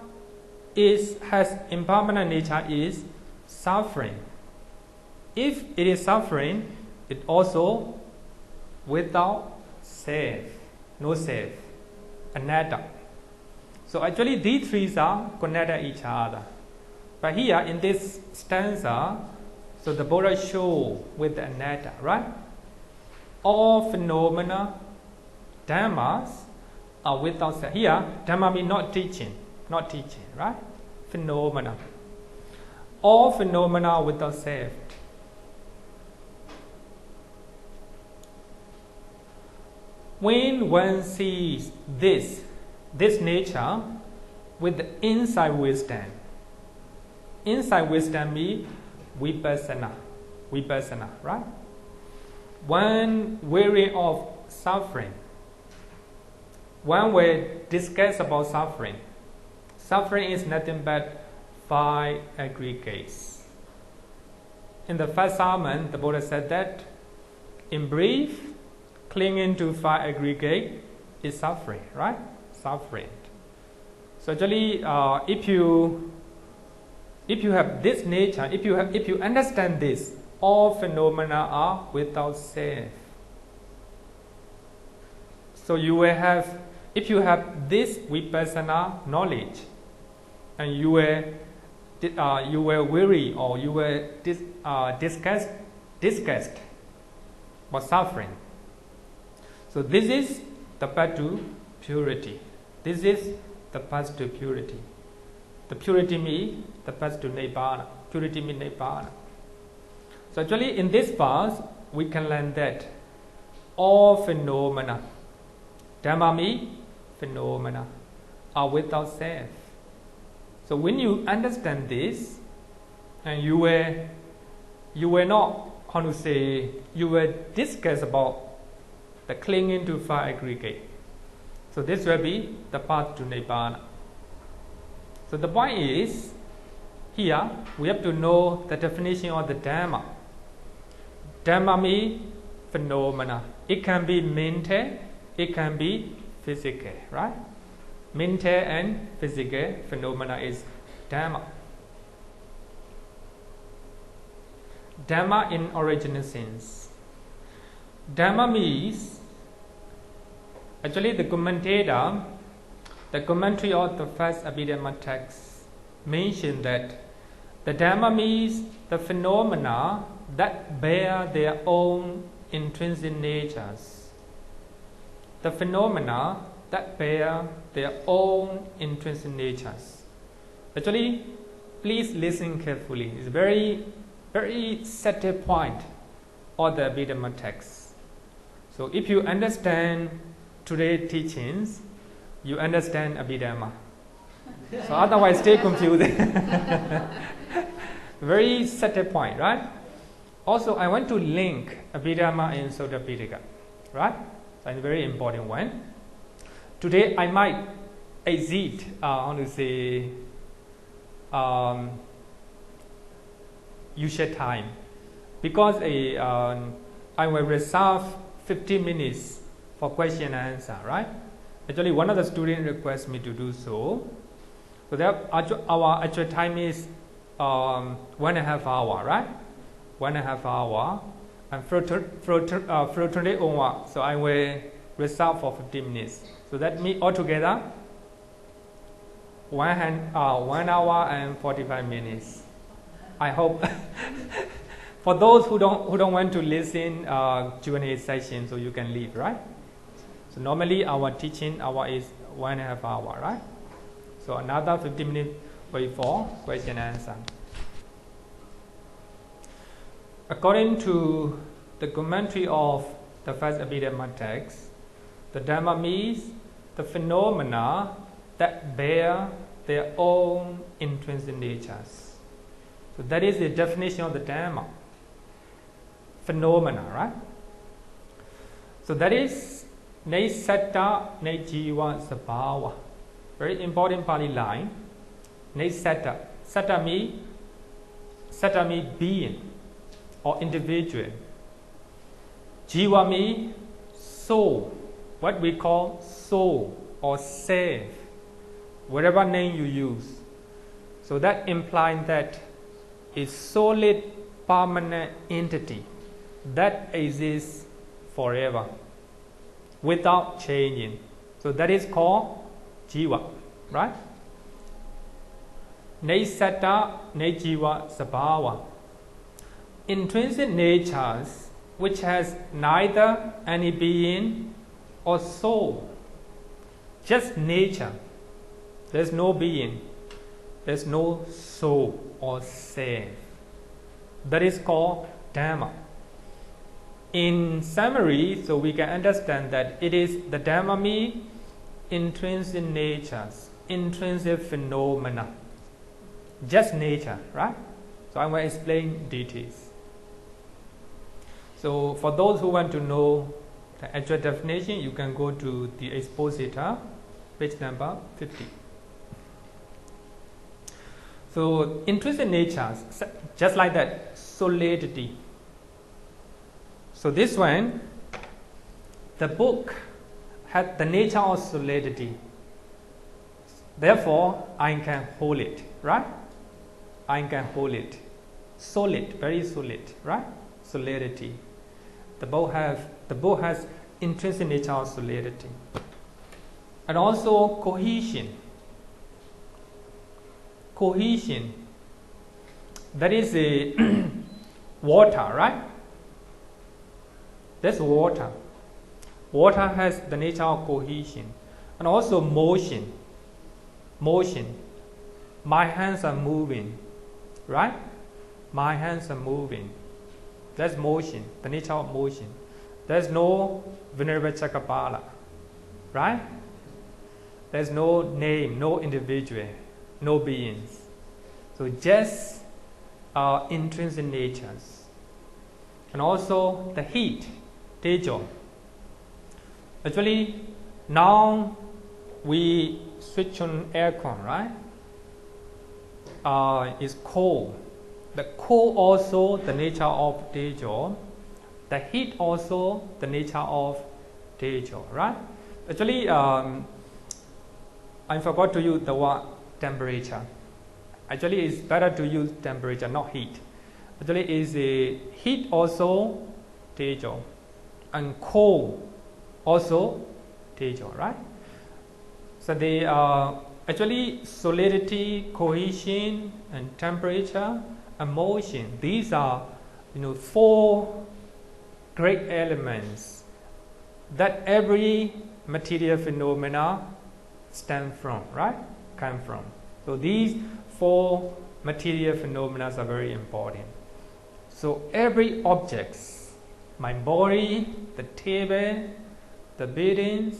has impermanent nature is suffering. If it is suffering, it also without self, no self, anatta. So actually these three are connected each other. But here in this stanza, so the Buddha show with the anatta, right? All phenomena, dhammas, are without self. Here, dhamma means not teaching, right? Phenomena. All phenomena are without self. When one sees this nature with the inside wisdom means Vipassana, right? One weary of suffering, one will discuss about suffering. Suffering is nothing but 5 aggregates. In the first sermon, the Buddha said that, in brief, clinging to 5 aggregate is suffering, right? Suffering. So actually, if you have this nature, if you understand this, all phenomena are without self. So you will have, if you have this Vipassana knowledge, and you were weary or you were disgusted about suffering. So this is the path to purity. This is the path to purity. The purity means the path to Nibbana. Purity means Nibbana. So actually in this path, we can learn that all phenomena, Dhamma means phenomena, are without self. So when you understand this, and you were not, you were discuss about the clinging to 5 aggregate. So this will be the path to Nibbana. So the point is, here we have to know the definition of the Dhamma. Dhamma means phenomena. It can be mental, it can be physical, right? Mental and physical phenomena is Dhamma. Dhamma in original sense. Dhamma means, actually the commentator, the commentary of the first Abhidhamma text mentioned that the Dhamma means the phenomena that bear their own intrinsic natures. The phenomena that bear their own intrinsic natures. Actually, please listen carefully. It's a very, very subtle point of the Abhidhamma text. So if you understand today's teachings, you understand Abhidhamma. So otherwise stay confused. Very subtle point, right? Also, I want to link Abhidhamma and Sutta Pitaka, right? So it's a very important one. Today I might exceed, usual time, because I will reserve 15 minutes for question and answer, right? Actually, one of the students requests me to do so. So that our actual time is 1.5 hours, right? 1.5 hours. And for today onward, so I will reserve for 15 minutes. So that means altogether 1 hour and 45 minutes. I hope for those who don't want to listen Q&A session, so you can leave, right? So normally our teaching hour is 1.5 hours, right? So another 15 minutes wait for question and answer. According to the commentary of the first Abhidhamma text, the Dhamma means the phenomena that bear their own intrinsic natures. So that is the definition of the Dhamma. Phenomena, right? So that is ne satta ne jiva sabhava. Very important Pali line. Ne satta. Satta means being. or individual. Jiva means soul, what we call soul or self, whatever name you use. So that implies that it's solid, permanent entity that exists forever without changing. So that is called Jiva, right? Naisata, Nejiva, Sabhava. Intrinsic natures which has neither any being or soul, just nature. There's no being, there's no soul or self. That is called Dhamma. In summary, so we can understand that it is the Dhamma means intrinsic natures, intrinsic phenomena, just nature, right? So I will explain details. So for those who want to know the actual definition, you can go to the expositor, page number 50. So intrinsic natures, just like that, solidity. So this one, the book has the nature of solidity. Therefore, I can hold it, right? I can hold it. Solid, very solid, right? Solidity. The book has intrinsic nature of solidity. And also cohesion. Cohesion. That is a water, right? That's water. Water has the nature of cohesion. And also motion. Motion. My hands are moving, right? My hands are moving. That's motion, the nature of motion. There's no Venerable Chakapala, right? There's no name, no individual, no beings. So just intrinsic natures. And also the heat, tejo. Actually, now we switch on aircon, right? It's cold. The cold also the nature of tejo. The heat also the nature of tejo, right? Actually, I forgot to use the word temperature. Actually, it's better to use temperature, not heat. Actually, is a heat also tejo, and cold also tejo, right? So they actually solidity, cohesion, and temperature, and motion. These are, four great elements that every material phenomena stem from, right? Come from. So these four material phenomena are very important. So every object, my body, the table, the buildings,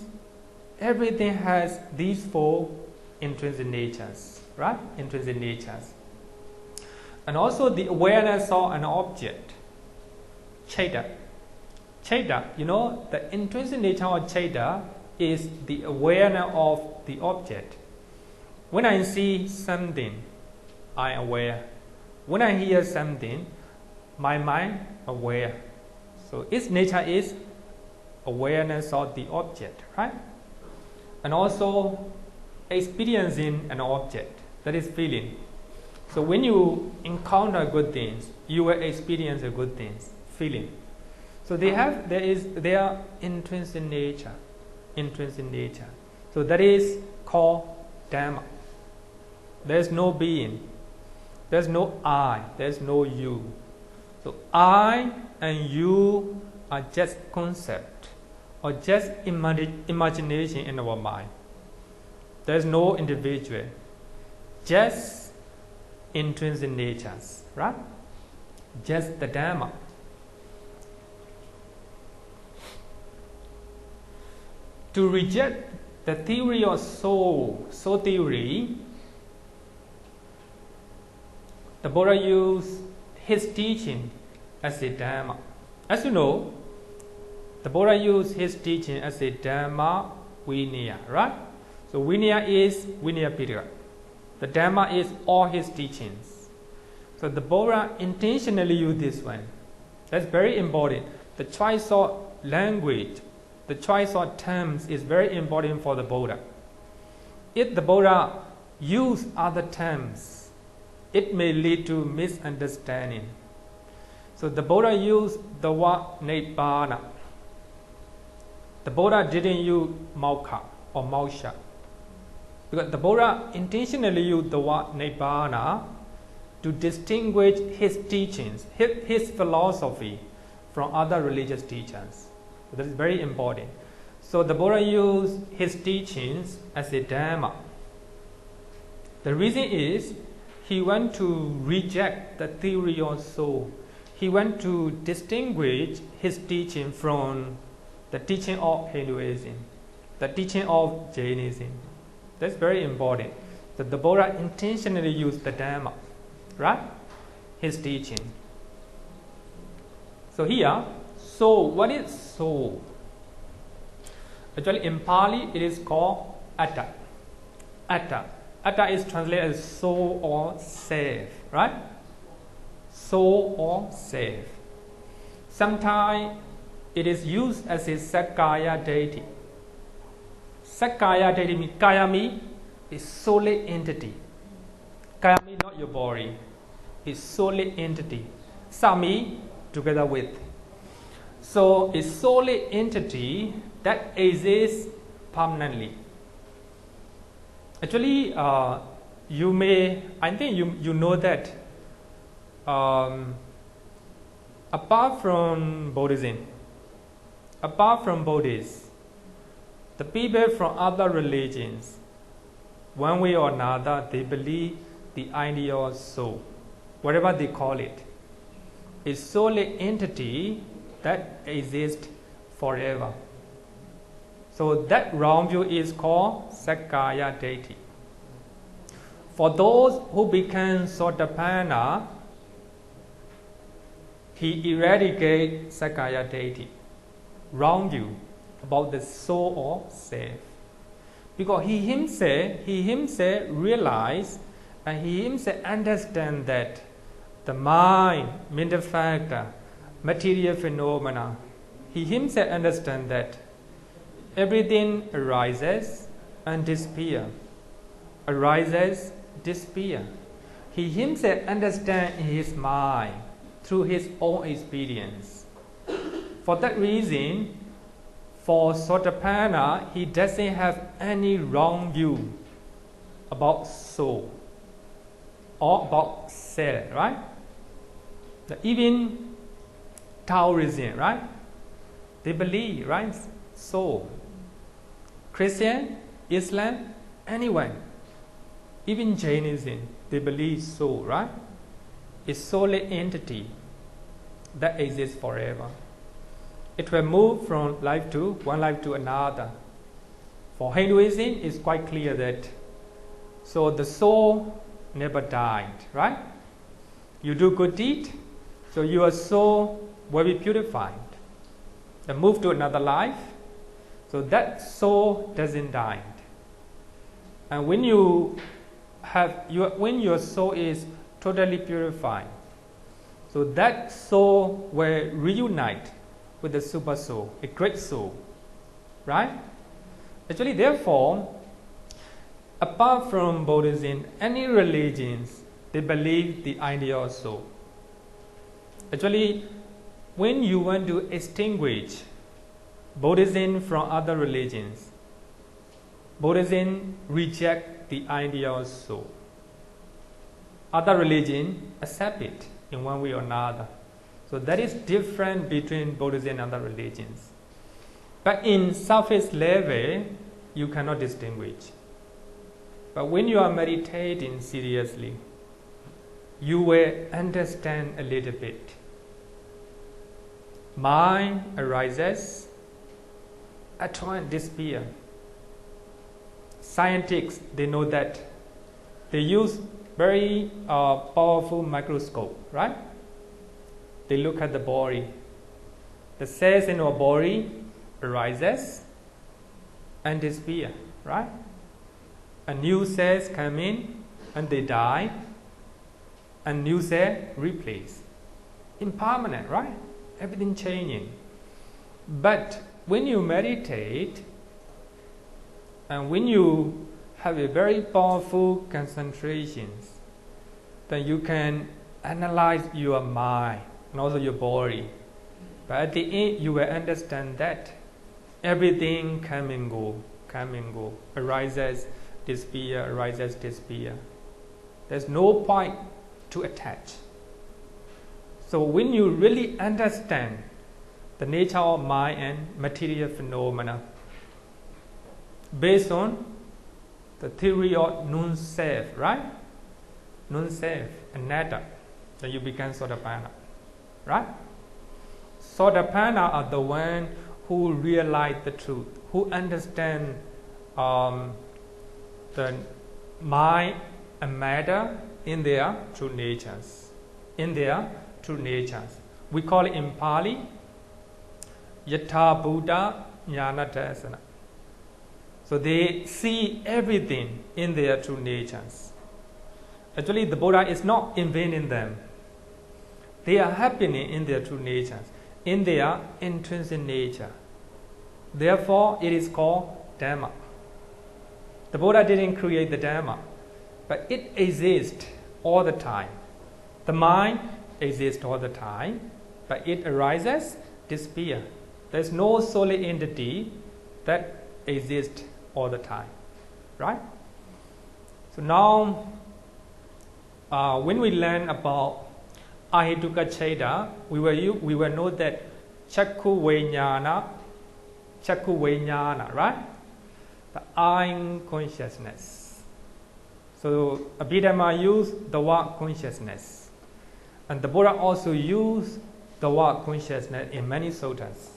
everything has these four intrinsic natures, right? Intrinsic natures. And also the awareness of an object, Citta. Citta, the intrinsic nature of Citta is the awareness of the object. When I see something, I am aware. When I hear something, my mind aware. So its nature is awareness of the object, right? And also experiencing an object, that is feeling. So when you encounter good things, you will experience the good things, feeling. So there is their intrinsic nature. So that is called Dhamma. There's no being, there's no I, there's no you. So I and you are just concept or just imagination in our mind. There's no individual, just intrinsic natures, right? Just the Dhamma. To reject the theory of soul theory, the Buddha used his teaching as a Dhamma. As you know, the Buddha used his teaching as a Dhamma Vinaya, right? So Vinaya is Vinaya Pitaka. The Dhamma is all his teachings. So the Buddha intentionally used this one. That's very important. The choice of language, the choice of terms is very important for the Buddha. If the Buddha use other terms, it may lead to misunderstanding. So the Buddha used the word Nibbana. The Buddha didn't use Moksha or Moksha. Because the Buddha intentionally used the word Nibbana to distinguish his teachings, his philosophy from other religious teachers. So that is very important. So the Buddha used his teachings as a Dhamma. The reason is he went to reject the theory of soul. He went to distinguish his teaching from the teaching of Hinduism, the teaching of Jainism. That's very important. That the Buddha intentionally used the Dhamma, right? His teaching. So here, soul. What is soul? Actually, in Pali, it is called Atta. Atta. Atta is translated as soul or self, right? Soul or self. Sometimes it is used as a Sakkaya deity. Sakkaya deity means Kaya means is solid entity. Kaya means not your body. It's solid entity. Sami together with. So a solid entity that exists permanently. Actually, you may, I think you know that apart from Buddhism, apart from Buddhists, the people from other religions, one way or another, they believe the idea of soul, whatever they call it, a solid entity that exists forever. So that wrong view is called Sakkaya deity. For those who become Sotapanna, he eradicates Sakkaya deity, wrong view about the soul or self. Because he himself realized and he himself understands that the mind, mental factor, material phenomena, he himself understands that everything arises and disappears. Arises, disappears. He himself understands in his mind through his own experience. For that reason, for Sotapanna, he doesn't have any wrong view about soul or about self, right? Even Taoism, right? They believe, right? Soul. Christian, Islam, anyone, even Jainism, they believe soul, right? A solid entity that exists forever. It will move from life to one life to another. For Hinduism, it's quite clear that so the soul never died, right? You do good deed, so your soul will be purified. Then move to another life, so that soul doesn't die. And when you when your soul is totally purified, so that soul will reunite with the super soul, a great soul, right? Actually, therefore, apart from Buddhism, any religions, they believe the idea of soul. Actually, when you want to extinguish Buddhism from other religions, Buddhism reject the idea of soul. Other religions accept it in one way or another. So that is different between Buddhism and other religions. But in surface level, you cannot distinguish. But when you are meditating seriously, you will understand a little bit. Mind arises, at once disappears. Scientists, they know that. They use very powerful microscope, right? They look at the body. The cells in our body arises and disappear, right? And new cells come in and they die, and new cells replace. Impermanent, right? everything changing. But when you meditate, and when you have a very powerful concentration, then you can analyze your mind and also your body. But at the end, you will understand that everything come and go, arises, disappear, arises, disappear. There's no point to attach. So when you really understand the nature of mind and material phenomena, based on the theory of non-self, right? Non-self, anatta, then you become Sotapanna, right? Sotapanna are the one who realize the truth, who understand the mind and matter in their true natures. We call it in Pali, Yatha Buddha Jnana Dasana. So they see everything in their true natures. Actually, the Buddha is not inventing them. They are happening in their true natures, in their intrinsic nature. Therefore, it is called Dhamma. The Buddha didn't create the Dhamma, but it exists all the time. The mind exists all the time, but it arises, disappears. There's no solid entity that exists all the time, right? So now, when we learn about Ahituka Cheda, we will know that Chakku Vijnana, right? The eye consciousness. So Abhidhamma used the word consciousness, and the Buddha also used the word consciousness in many suttas.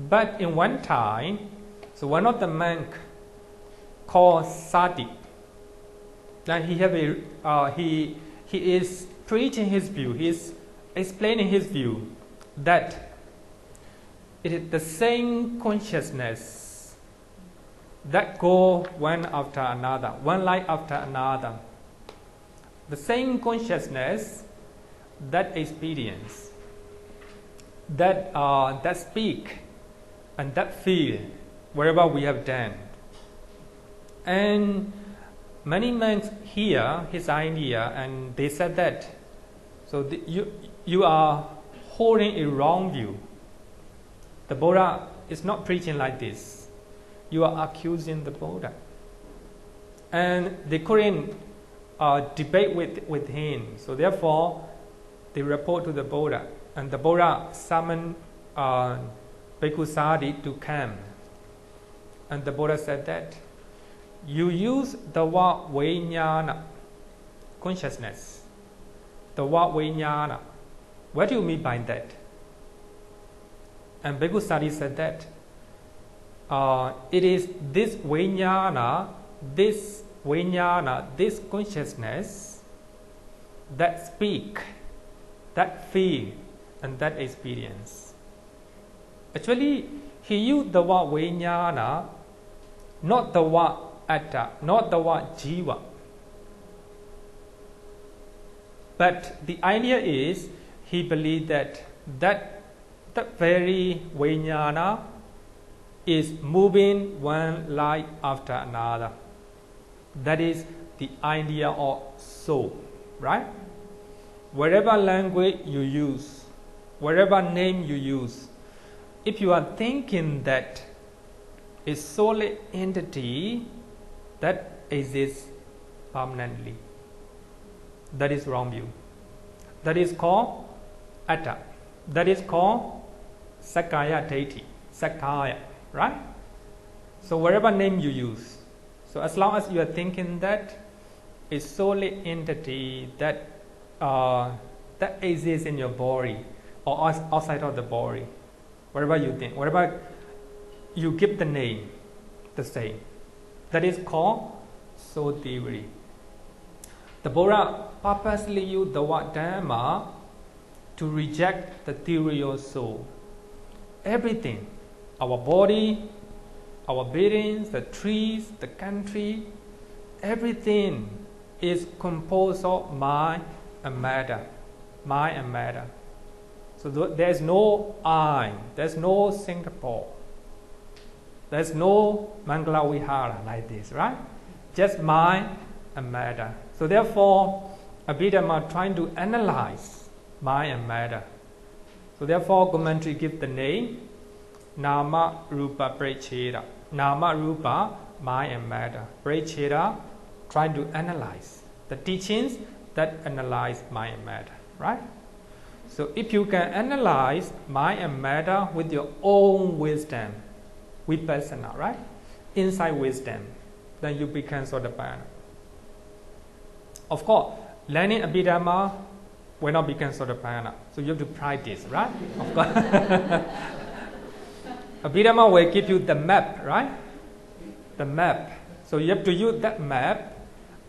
But in one time, so one of the monks called Sati, and he is preaching his view, he is explaining his view that it is the same consciousness that go one after another, one life after another. The same consciousness that experience, that speak, and that feel wherever we have done. And many monks hear his idea and they said that, so you are holding a wrong view. The Buddha is not preaching like this. You are accusing the Buddha. And they couldn't debate with him. So therefore, they report to the Buddha. And the Buddha summoned Bhikkhu Sati to come. And the Buddha said that you use the word Vijnana, consciousness. The word Vijnana. What do you mean by that? And Bhikkhu Sati said that it is this Vijnana, this consciousness that speak, that feel, and that experience. Actually, he used the word Vijnana, not the word Atta, not the word Jiva. But the idea is, he believed that very Vijnana is moving one life after another. That is the idea of soul, right? Whatever language you use, whatever name you use, if you are thinking that a solid entity that exists permanently, that is wrong view. That is called Atta. That is called Sakaya Deity. Sakaya, right? So whatever name you use, so as long as you are thinking that a solid entity that exists in your body or outside of the body, whatever you think, whatever you give the name, the same. That is called soul theory. The Buddha purposely used the word Dhamma to reject the theory of soul. Everything, our body, our buildings, the trees, the country, everything is composed of mind and matter. Mind and matter. So there's no I, there's no Singapore, there's no Mangala Vihara like this, right? Just mind and matter. So therefore, Abhidhamma trying to analyze mind and matter. So therefore, commentary give the name Nama Rupa Precheda. Nama Rupa, mind and matter. Precheda, trying to analyze the teachings that analyze mind and matter, right? So if you can analyze mind and matter with your own wisdom, Vipassana, right? Inside wisdom, then you become Sotapanna. Of course, learning Abhidhamma will not become Sotapanna. So you have to practice, right? Of course. Abhidhamma will give you the map, right? The map. So you have to use that map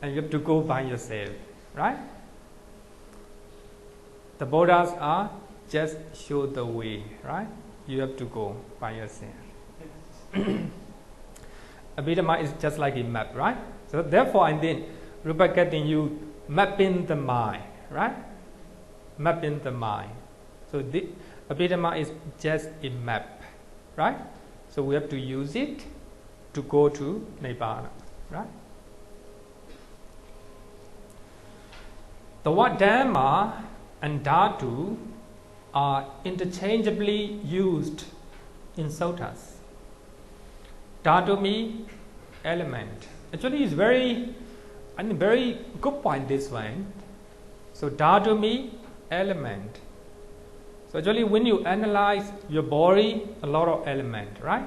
and you have to go by yourself, right? The Buddhas are just show the way, right? You have to go by yourself. Abhidhamma is just like a map, right? So therefore, and then Rupa getting you mapping the mind, right? Mapping the mind. So the Abhidhamma is just a map, right? So we have to use it to go to Nibbana, right? The word Dhamma and Dhatu are interchangeably used in suttas. Dhatu means element. Actually, it's very good point, this one. So Dhatu means element. So actually, when you analyze your body, a lot of element, right?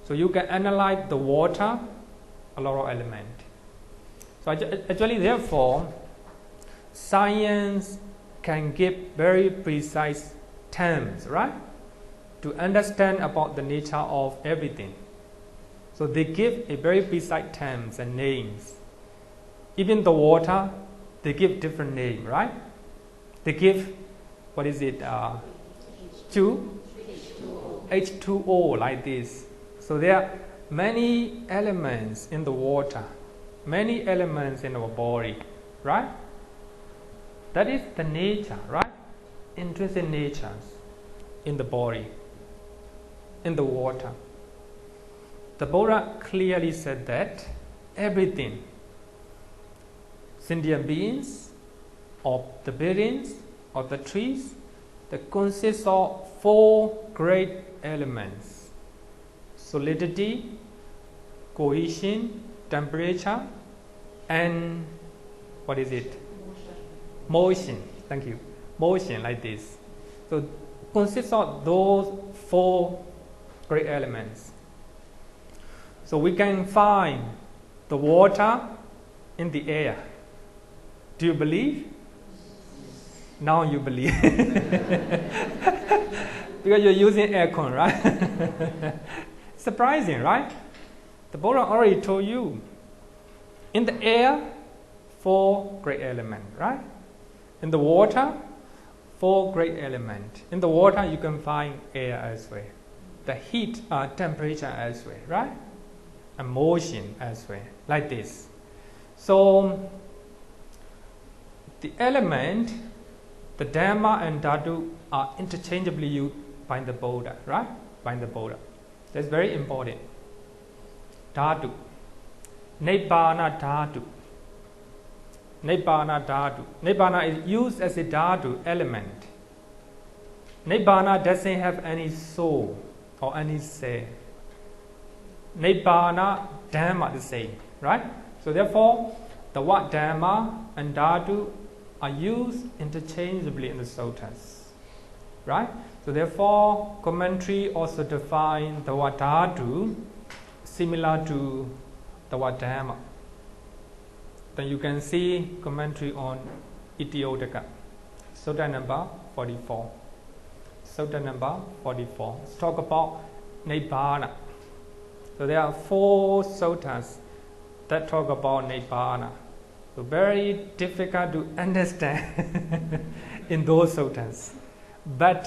So you can analyze the water, a lot of element. So actually, therefore, science can give very precise terms, right? To understand about the nature of everything. So they give a very precise terms and names. Even the water, they give different name, right? They give, what is it? H2O, like this. So there are many elements in the water, many elements in our body, right? That is the nature, right? Intrinsic natures in the body, in the water. The Buddha clearly said that everything, sentient beings, of the buildings, of the trees, that consists of 4 great elements: solidity, cohesion, temperature, and what is it? Motion. Thank you. Motion, like this. So consists of those 4 great elements. So we can find the water in the air. Do you believe? Now you believe. Because you're using aircon, right? Surprising, right? The Buddha already told you. In the air, 4 great elements, right? In the water, 4 great elements. In the water, you can find air as well. The heat, temperature as well, right? And motion as well, like this. So, the element, the Dhamma and Dhatu are interchangeably used by the Buddha, right? By the Buddha. That's very important. Dhatu. Nibbana Dhatu. Nibbana Dhatu. Nibbana is used as a Dhatu element. Nibbana doesn't have any soul or any say. Nibbana, Dhamma the same, right? So therefore, the word Dhamma and Dhatu are used interchangeably in the suttas, right? So therefore, commentary also define the word Dhatu similar to the word Dhamma. Then you can see commentary on Itiodaka, sutta number 44. Sutta number 44. Let's talk about Nibbana. So there are 4 suttas that talk about Nibbana. So very difficult to understand in those suttas. But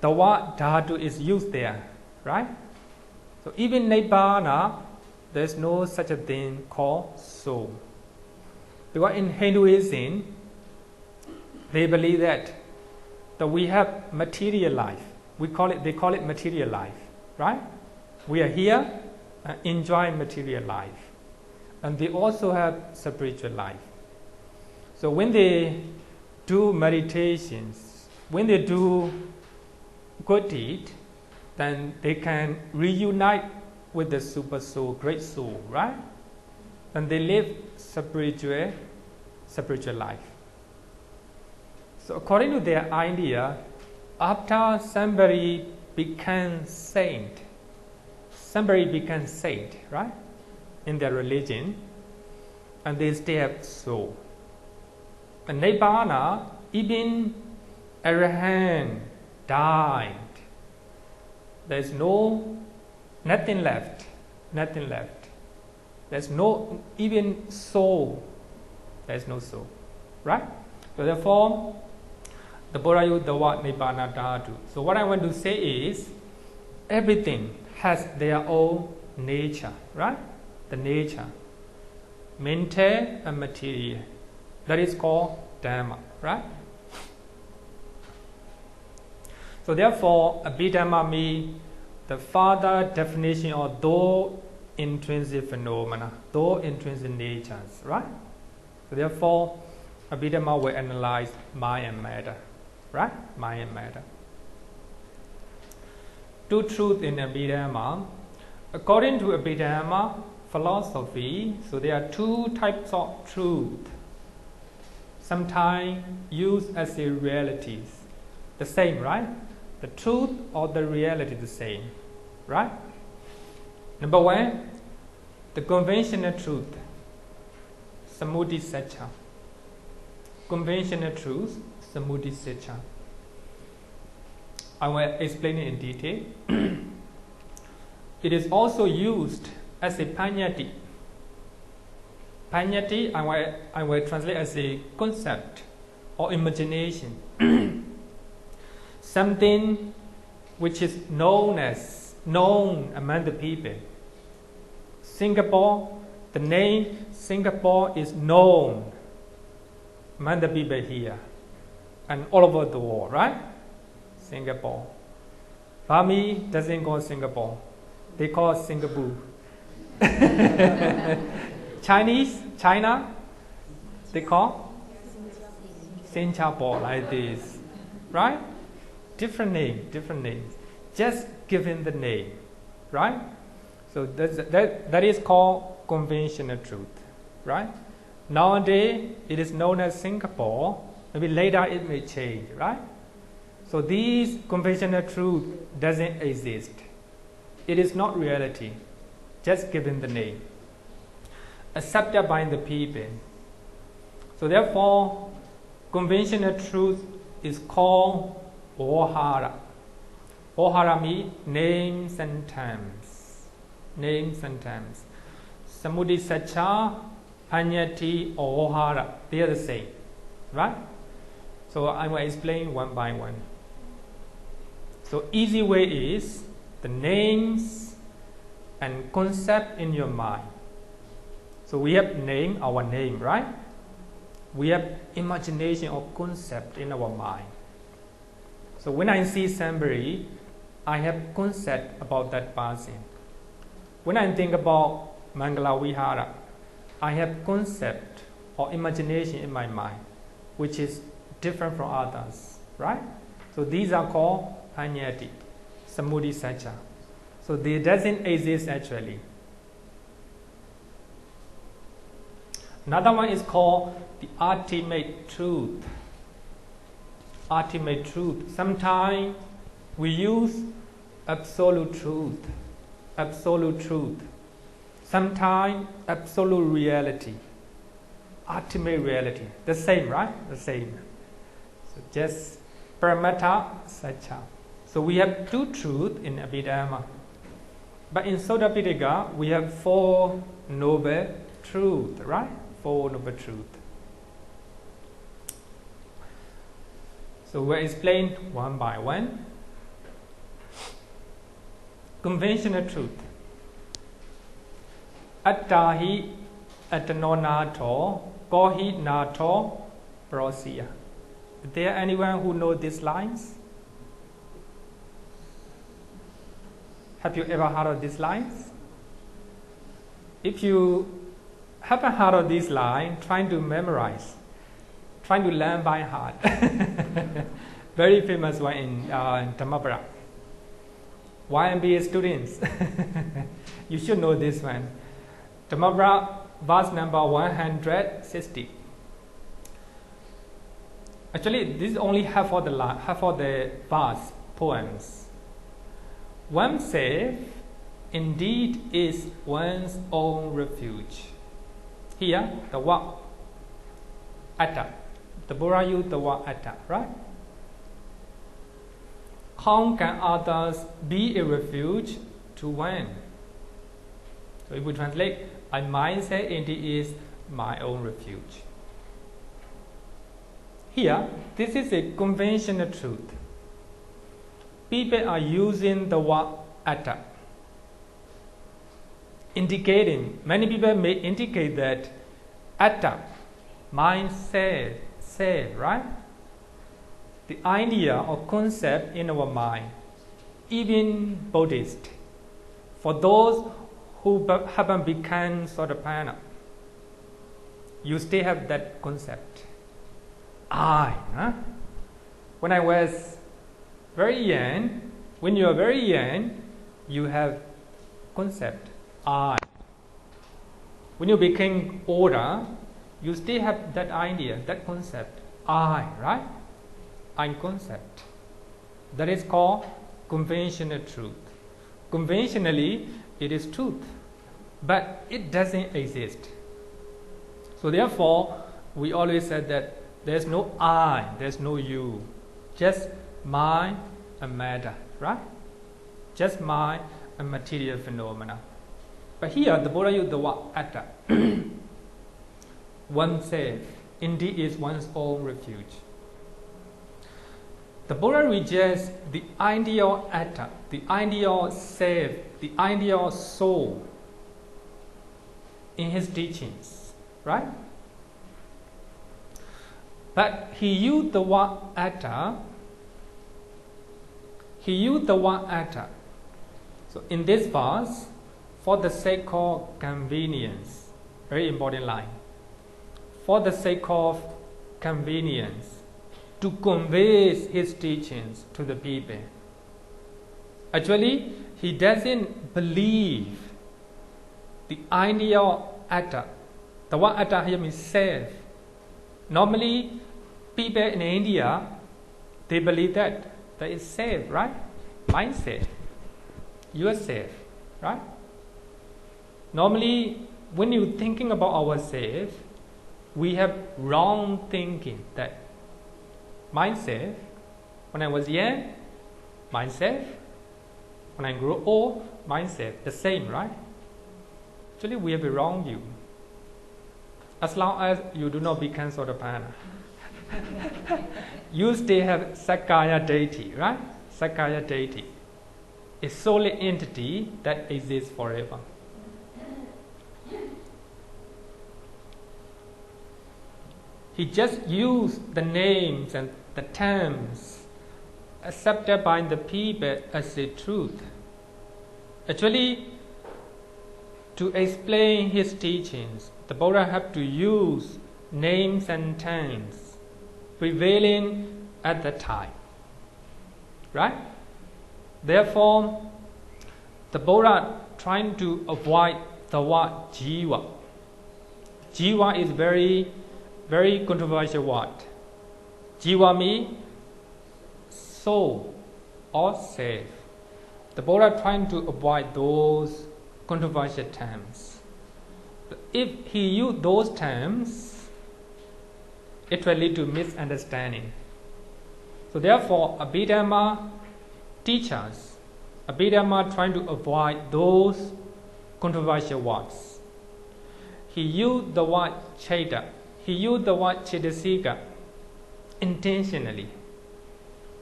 the word Dhatu is used there, right? So even Nibbana, there's no such a thing called soul. Because in Hinduism, they believe that that we have material life. They call it material life, right? We are here and enjoy material life. And they also have spiritual life. So when they do meditations, when they do good deed, then they can reunite with the super soul, great soul, right? And they live spiritual life. So according to their idea, after somebody becomes saint, right? In their religion, and they still have soul. And Nibbana, even Arahant died. There's nothing left. There's no even soul. There's no soul, right? So therefore, the Bodhayudawa Nibbana Dhatu. So what I want to say is, everything has their own nature, right? The nature, mental and material. That is called Dhamma, right? So therefore, Abhidhamma means the further definition of those intrinsic phenomena, those intrinsic natures, right? So therefore, Abhidhamma will analyze mind and matter, right? Mind and matter. Two truths in Abhidhamma. According to Abhidhamma philosophy, so there are two types of truth. Sometimes used as a realities. The same, right? The truth or the reality the same, right? Number one, the conventional truth, samudhisacca. Conventional truth, samudhisacca. I will explain it in detail. It is also used as a panyati. Panyati, I will translate as a concept or imagination. Something which is known among the people. Singapore, the name Singapore is known among the people here and all over the world, right? Singapore. Burmese doesn't call Singapore. They call Singapore. China, they call Singapore, like this, right? Different names. Just given the name, right? So that is called conventional truth, right? Nowadays, it is known as Singapore. Maybe later it may change, right? So this conventional truth doesn't exist. It is not reality, just given the name, accepted by the people. So therefore, conventional truth is called Ohara. Ohara means names and terms. Samudhisacca, Panyati, or Ohara, they are the same, right? So I will explain one by one. So easy way is the names and concept in your mind. So we have our name, right? We have imagination or concept in our mind. So when I see somebody, I have concept about that person. When I think about Mangala Vihara, I have concept or imagination in my mind, which is different from others, right? So these are called Panyati, Samudhisacca. So they doesn't exist actually. Another one is called the ultimate truth. Ultimate truth. Sometimes we use absolute truth. Sometimes absolute reality. Ultimate reality. The same, right? The same. So just paramata sacca. So we have two truths in Abhidhamma. But in Sutta Pitaka, we have four noble truths, right? Four noble truths. So we'll explain one by one. Conventional truth. Attahi atanonato kohi nato prosiya. Is there anyone who knows these lines? Have you ever heard of these lines? If you haven't heard of these lines, trying to memorize, trying to learn by heart. Very famous one in Dhamma. YMBA students, you should know this one. Dhamma, verse number 160. Actually, this is only half of the verse poems. Oneself indeed is one's own refuge. Here, the word atta. The Buddha used the word atta, right? How can others be a refuge to one? So if we translate, I myself indeed is my own refuge. Here, this is a conventional truth. People are using the word atta, indicating, many people may indicate that atta, myself, self, right? The idea or concept in our mind, even Buddhist, for those who haven't become Sotapanna, you still have that concept. I. Huh? When I was very young, when you are very young, you have concept I. When you become older, you still have that idea, that concept I, right? I concept. That is called conventional truth. Conventionally, it is truth, but it doesn't exist. So therefore, we always said that there's no I, there's no you, just mind and matter, right? Just mind and material phenomena. But here, the Buddha used the word atta. Oneself indeed is one's own refuge. The Buddha rejects the ideal atta, the ideal self, the ideal soul in his teachings, right? But he used the word atta. He used the word atta. So in this verse, for the sake of convenience, very important line. For the sake of convenience, to convey his teachings to the people. Actually, he doesn't believe the ideal atta. The word atta here means self. Normally, people in India, they believe that is self, right? Mindset, yourself, right? Normally, when you're thinking about ourselves, we have wrong thinking that myself, when I was young, myself, when I grow old, myself, the same, right? Actually, we have a wrong view. As long as you do not become Sotapanna, you still have Sakkaya deity, right? Sakkaya deity, a solid entity that exists forever. He just used the names and the terms accepted by the people as the truth. Actually, to explain his teachings, the Buddha had to use names and terms prevailing at the time. Right? Therefore, the Buddha trying to avoid the word jiva. Jiva is very, very controversial word. Jiva means soul or self. The Buddha trying to avoid those controversial terms. If he used those terms, it will lead to misunderstanding. So therefore, Abhidhamma teaches, Abhidhamma trying to avoid those controversial words. He used the word Citta, he used the word Cittasika intentionally,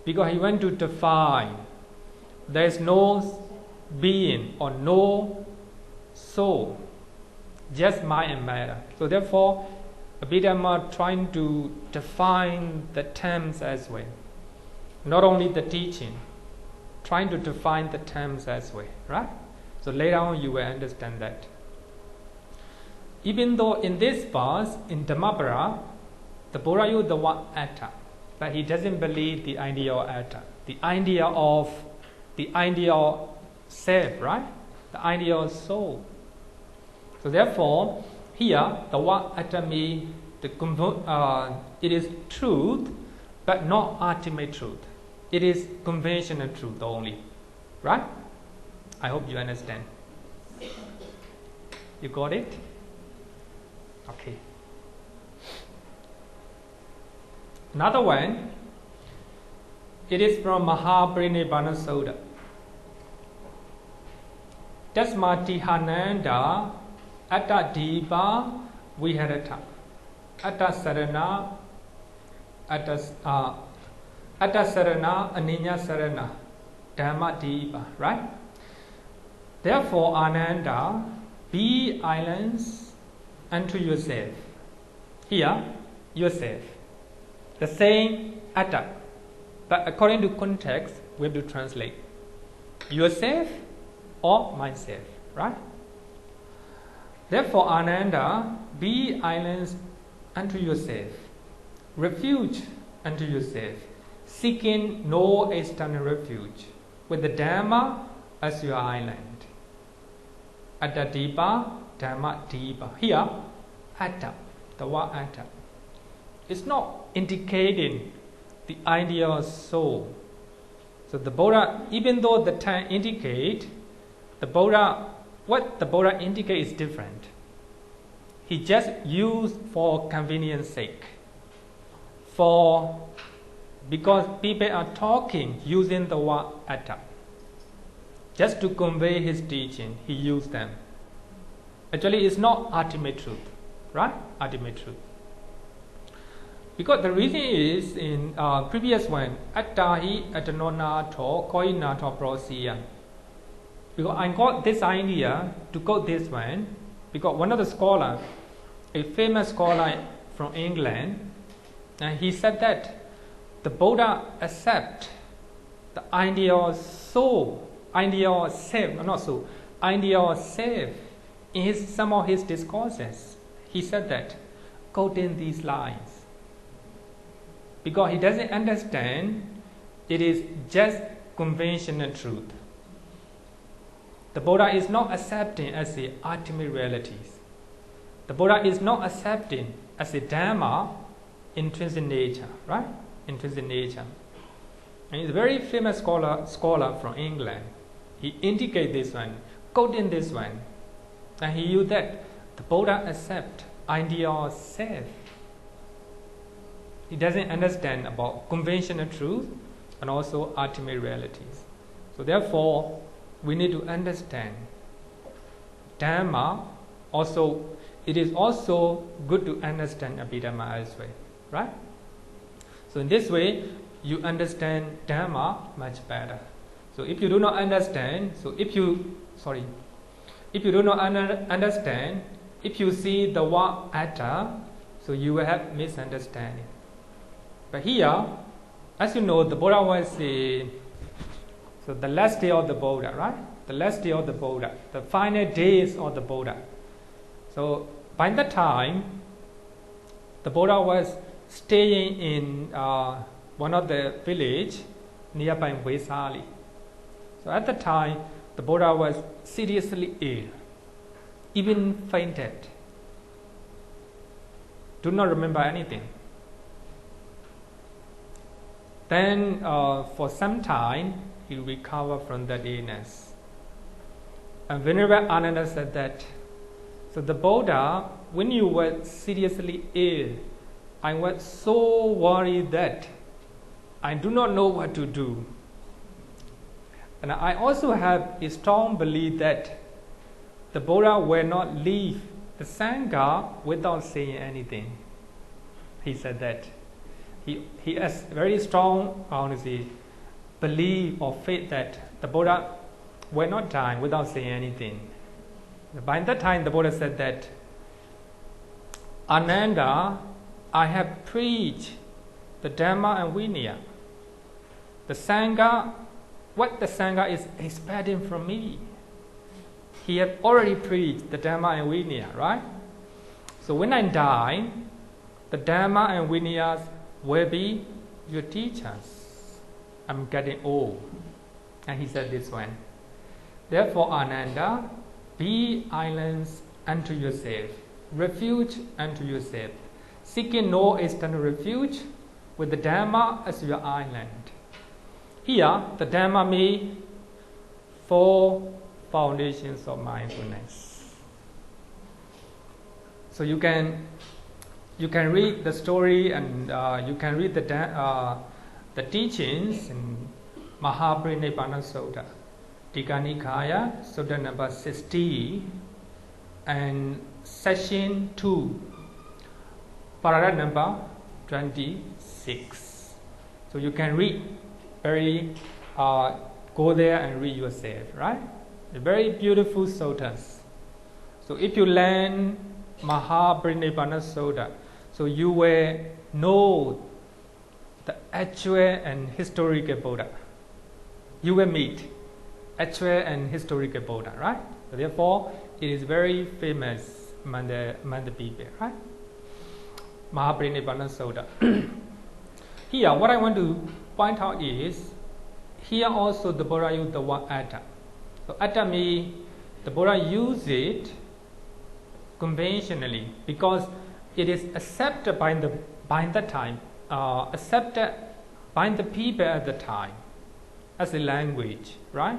because he want to define there is no being or no soul, just mind and matter. So therefore, Abhidhamma trying to define the terms as well. Not only the teaching, trying to define the terms as well, right? So later on you will understand that. Even though in this verse, in Dhammapara, the Buddha used the word atta, but he doesn't believe the idea of atta, the idea of self, right? The idea of soul. So therefore, here the word atta means it is truth, but not ultimate truth. It is conventional truth only, right? I hope you understand. You got it? Okay. Another one, it is from Mahaparinibbana Sutta. Tasmatihananda atta dipa viharata atta sarana aninya sarana dhamma dipa, right? Therefore, Ananda, be islands unto yourself. Here, yourself. The same atta, but according to context, we have to translate yourself or myself, right? Therefore, Ananda, be islands unto yourself, refuge unto yourself, seeking no external refuge, with the Dhamma as your island. Atta dipa, Dhamma dipa. Here, atta, the word atta, it's not indicating the idea of soul. So the Buddha, even though the term indicate, what the Buddha indicates is different. He just used for convenience sake. Because people are talking using the word atta. Just to convey his teaching, he used them. Actually, it's not ultimate truth, right? Ultimate truth. Because the reason is in previous one, attahi atanonato koinato prosiya. Because I got this idea to quote this one, because one of the scholars, a famous scholar from England, and he said that the Buddha accept the idea of soul, idea of self, not soul, idea of self in some of his discourses. He said that, quoting these lines. Because he doesn't understand it is just conventional truth. The Buddha is not accepting as the ultimate realities. The Buddha is not accepting as a Dhamma intrinsic nature, right? Intrinsic nature. And he's a very famous scholar from England. He indicates this one, quoting this one. And he used that the Buddha accept idea of self. He doesn't understand about conventional truth and also ultimate realities. So therefore, we need to understand Dhamma. Also, it is also good to understand Abhidhamma as well, right? So in this way, you understand Dhamma much better. So if you do not understand, understand, if you see the word atta, so you will have misunderstanding. But here, as you know, the Buddha was the last day of the Buddha, right? The last day of the Buddha, the final days of the Buddha. So by that time, the Buddha was staying in one of the village nearby Vesali. So at the time, the Buddha was seriously ill, even fainted. Do not remember anything. Then for some time, he recovered from that illness. And Venerable Ananda said that, so the Buddha, when you were seriously ill, I was so worried that I do not know what to do. And I also have a strong belief that the Buddha will not leave the Sangha without saying anything. He said that. He has very strong belief or faith that the Buddha will not die without saying anything. By that time, the Buddha said that Ananda, I have preached the Dhamma and Vinaya. The Sangha, what the Sangha is expecting from me. He have already preached the Dhamma and Vinaya, right? So when I die, the Dhamma and Vinayas will be your teachers. I'm getting old. And he said this one. Therefore, Ananda, be islands unto yourself, refuge unto yourself, seeking no external refuge, with the Dhamma as your island. Here, the Dhamma means 4 foundations of mindfulness. So you can read the story and you can read the teachings in Mahaparinibbana Sutta, Tika Nikaya, Sutta number 60, and session 2, paragraph number 26. So you can read go there and read yourself, right? A very beautiful suttas. So if you learn Mahaparinibbana Sutta, so you will know the actual and historical Buddha. You will meet actual and historical Buddha, right? So therefore, it is very famous among the people, right? Mahaparinibbana Sutta. Here, what I want to point out is, here also the Buddha used the word atta. So atta means the Buddha used it conventionally because it is accepted by the time, accepted by the people at the time as a language, right?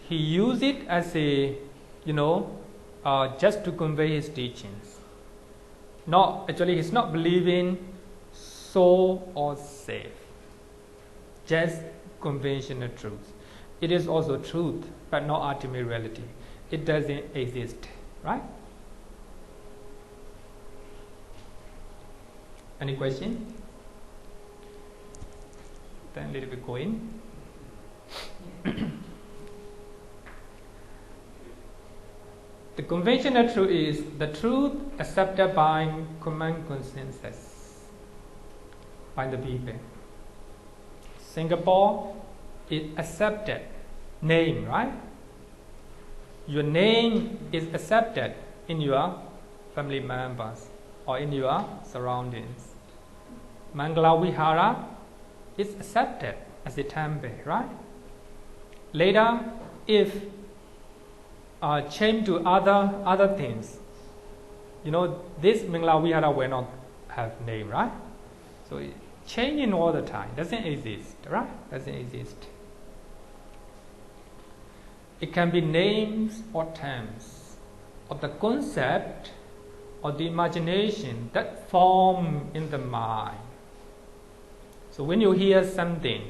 He used it as a, just to convey his teachings. Actually, he's not believing soul or self, just conventional truth. It is also truth, but not ultimate reality. It doesn't exist, right? Any question? Then a little bit going. The conventional truth is the truth accepted by common consensus by the people. Singapore is accepted name, right? Your name is accepted in your family members or in your surroundings. Mangala Vihara is accepted as a temple, right? Later, if change to other things, this Mangala Vihara will not have name, right? So changing all the time, doesn't exist, right? Doesn't exist. It can be names or terms of the concept or the imagination that form in the mind. So when you hear something,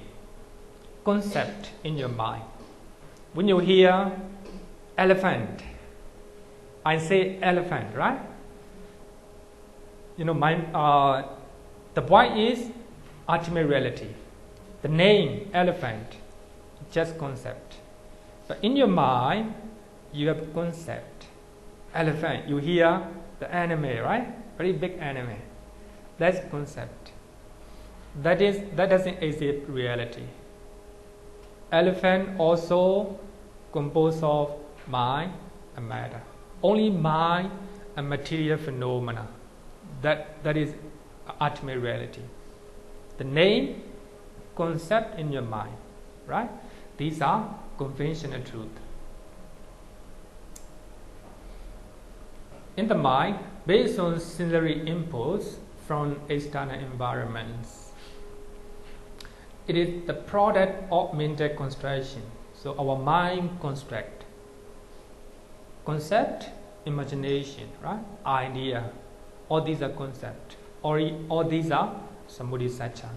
concept in your mind, when you hear elephant, I say elephant, right? The point is ultimate reality. The name elephant, just concept. But in your mind, you have concept. Elephant, you hear the animal, right? Very big animal. That's concept. That doesn't exist reality. Elephant also composed of mind and matter. Only mind and material phenomena. That is ultimate reality. The name, concept in your mind, right? These are conventional truth. In the mind, based on sensory impulse from external environments, it is the product of mental construction. So our mind construct concept, imagination, right? Idea. All these are concept. All these are samudhisacca.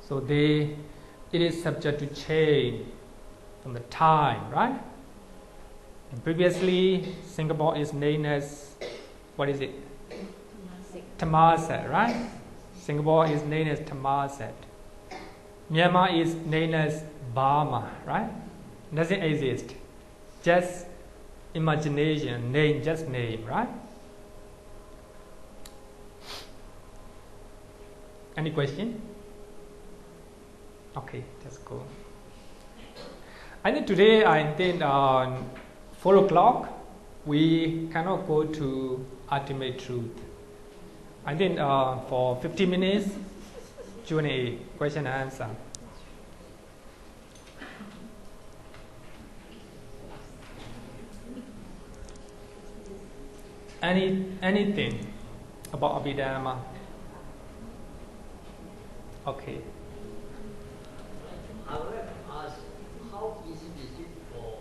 So it is subject to change from the time, right? And previously, Singapore is named as, what is it? Thammasat, right? Singapore is named as Thammasat. Myanmar is named as Burma, right? Doesn't exist. Just imagination, name, just name, right? Any question? Okay, let's go. I think today, 4 o'clock, we cannot go to ultimate truth. I think for 50 minutes, Q&A, question and answer. Anything about Abhidhamma? Okay. I would like to ask, how easy is it for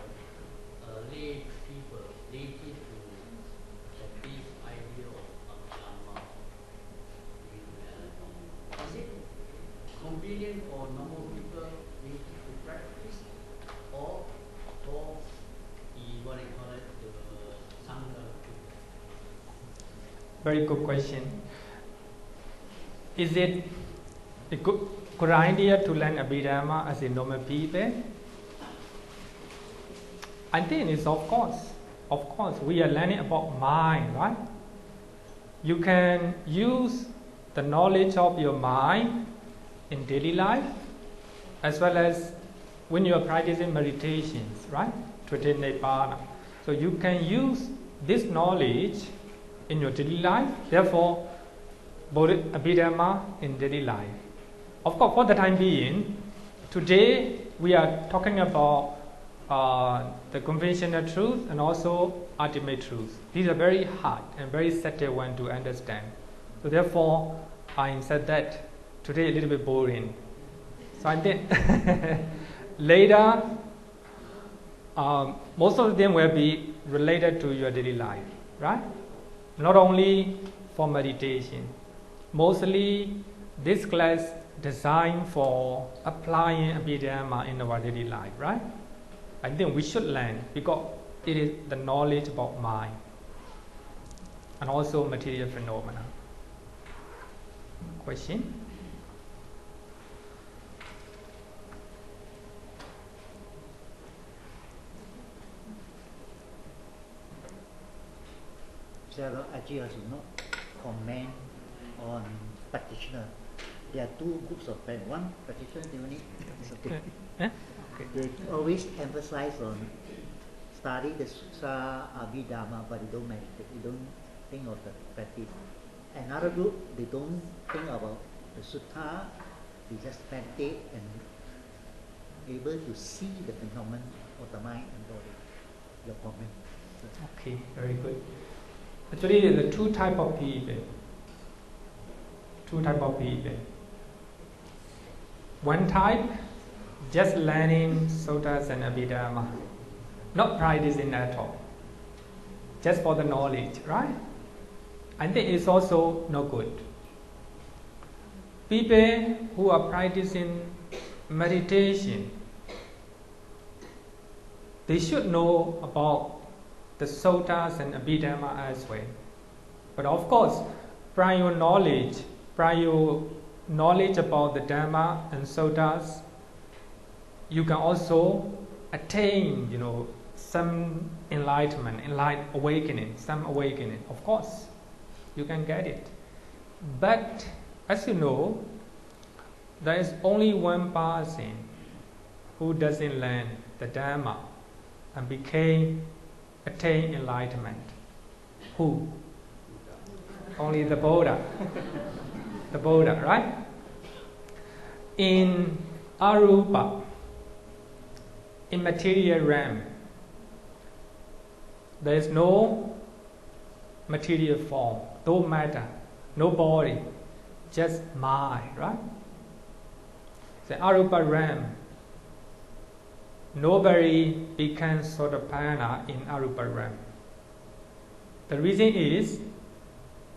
lay people, laity to have this idea of Dhamma? Is it convenient for normal people, laity to practice, or the, what do you call it, the Sangha? Very good question. Is it a good idea to learn Abhidhamma as a normal people? I think it's of course, we are learning about mind, right? You can use the knowledge of your mind in daily life, as well as when you are practicing meditations, right? To attain Nibbana. So you can use this knowledge in your daily life, therefore, Abhidhamma in daily life. Of course, for the time being, today we are talking about the conventional truth and also ultimate truth. These are very hard and very subtle one to understand. So therefore, I said that today a little bit boring. So I think later, most of them will be related to your daily life, right? Not only for meditation. Mostly, this class designed for applying Abhidhamma in our daily life, right? I think we should learn because it is the knowledge about mind and also material phenomena. Question? So actually I should not comment on practitioner. There are two groups of friends. One practitioner, they only they always emphasize on study the Sutra Abhidhamma, but they don't meditate, they don't think of the practice. Another group, they don't think about the Sutta, they just meditate and able to see the phenomenon of the mind and body. Your comment. Okay, very good. Actually, there are two types of people. One type, just learning suttas and Abhidhamma, not practicing at all, just for the knowledge, right? I think it's also no good. People who are practicing meditation, they should know about the suttas and Abhidhamma as well. But of course, prior knowledge about the Dhamma and suttas, you can also attain, some awakening. Of course, you can get it. But as you know, there is only one person who doesn't learn the Dhamma and attain enlightenment. Who? Only the Buddha. The Buddha, right? In Arupa, in material realm, there is no material form, no matter, no body, just mind, right? The Arupa realm, nobody becomes Sotapanna in Arupa realm. The reason is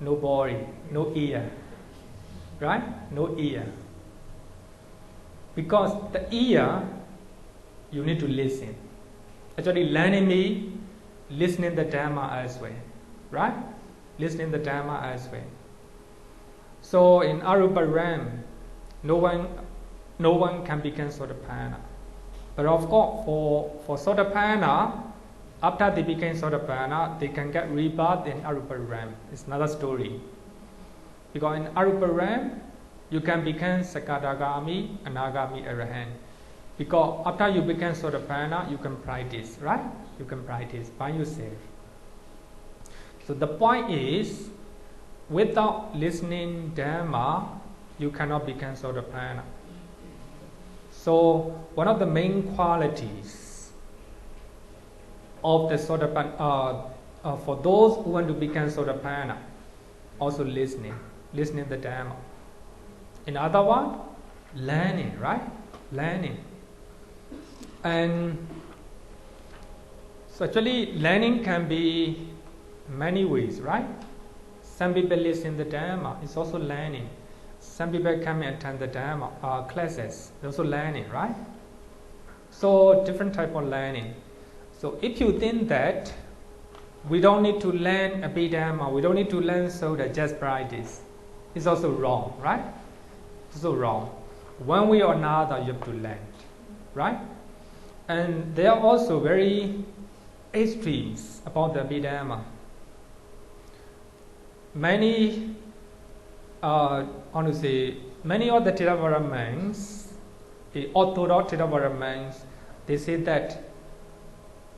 no body, no ear, right? No ear. Because the ear, you need to listen. Actually, learning me, listening the Dhamma as well, right? Listening the Dhamma as well. So in Arupa realm, no one can become Sotapanna. But of course, for Sotapanna, after they became Sotapanna, they can get rebirth in Arupa realm. It's another story. Because in Arupa realm, you can become Sakadagami, Anagami, Arahant. Because after you become Sotapanna, you can practice, right? You can practice by yourself. So the point is, without listening Dhamma, you cannot become Sotapanna. So one of the main qualities of the Sotapanna, for those who want to become Sotapanna, also listening the Dhamma. In other words, learning, right? Learning. And so actually learning can be many ways, right? Some people listen the Dhamma, it's also learning. Some people come and attend the Dhamma classes, also learning, right? So different type of learning. So if you think that we don't need to learn Abhidhamma, we don't need to learn Soda, just practice, it's also wrong, right? It's also wrong. One way or another you have to learn, right? And there are also very extremes about the Abhidhamma. Many of the Theravada monks, the orthodox Theravada monks, they say that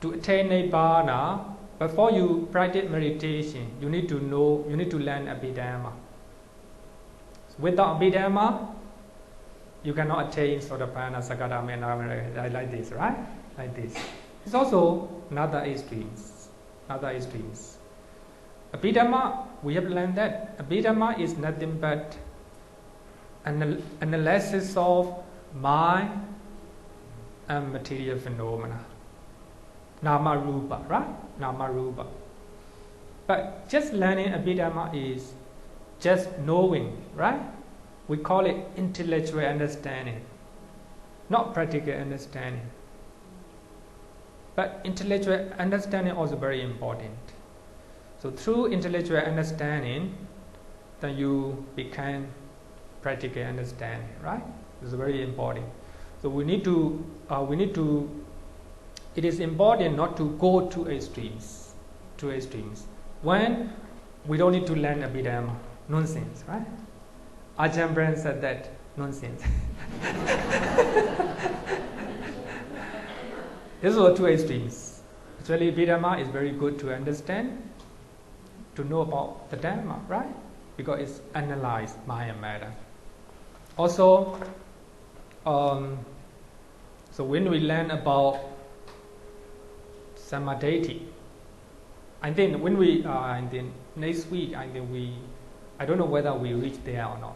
to attain Nibbana, before you practice meditation, you need to learn Abhidhamma. Without Abhidhamma, you cannot attain Sotapanna, Sakadagami, and like this, right? Like this. It's also another extremes. Abhidhamma, we have learned that Abhidhamma is nothing but an analysis of mind and material phenomena. Nama Rupa, right? Nama Rupa. But just learning Abhidhamma is just knowing, right? We call it intellectual understanding, not practical understanding. But intellectual understanding also very important. So through intellectual understanding, then you become practical understanding, right? It's very important. So we need to. It is important not to go to extremes. When we don't need to learn Abhidhamma, nonsense, right? Ajahn Brahm said that, nonsense. These are two extremes. Actually, Abhidhamma is very good to understand, to know about the Dhamma, right? Because it's analyzed mind and matter. Also, so when we learn about Samadhi, I think when we, next week, I don't know whether we reach there or not.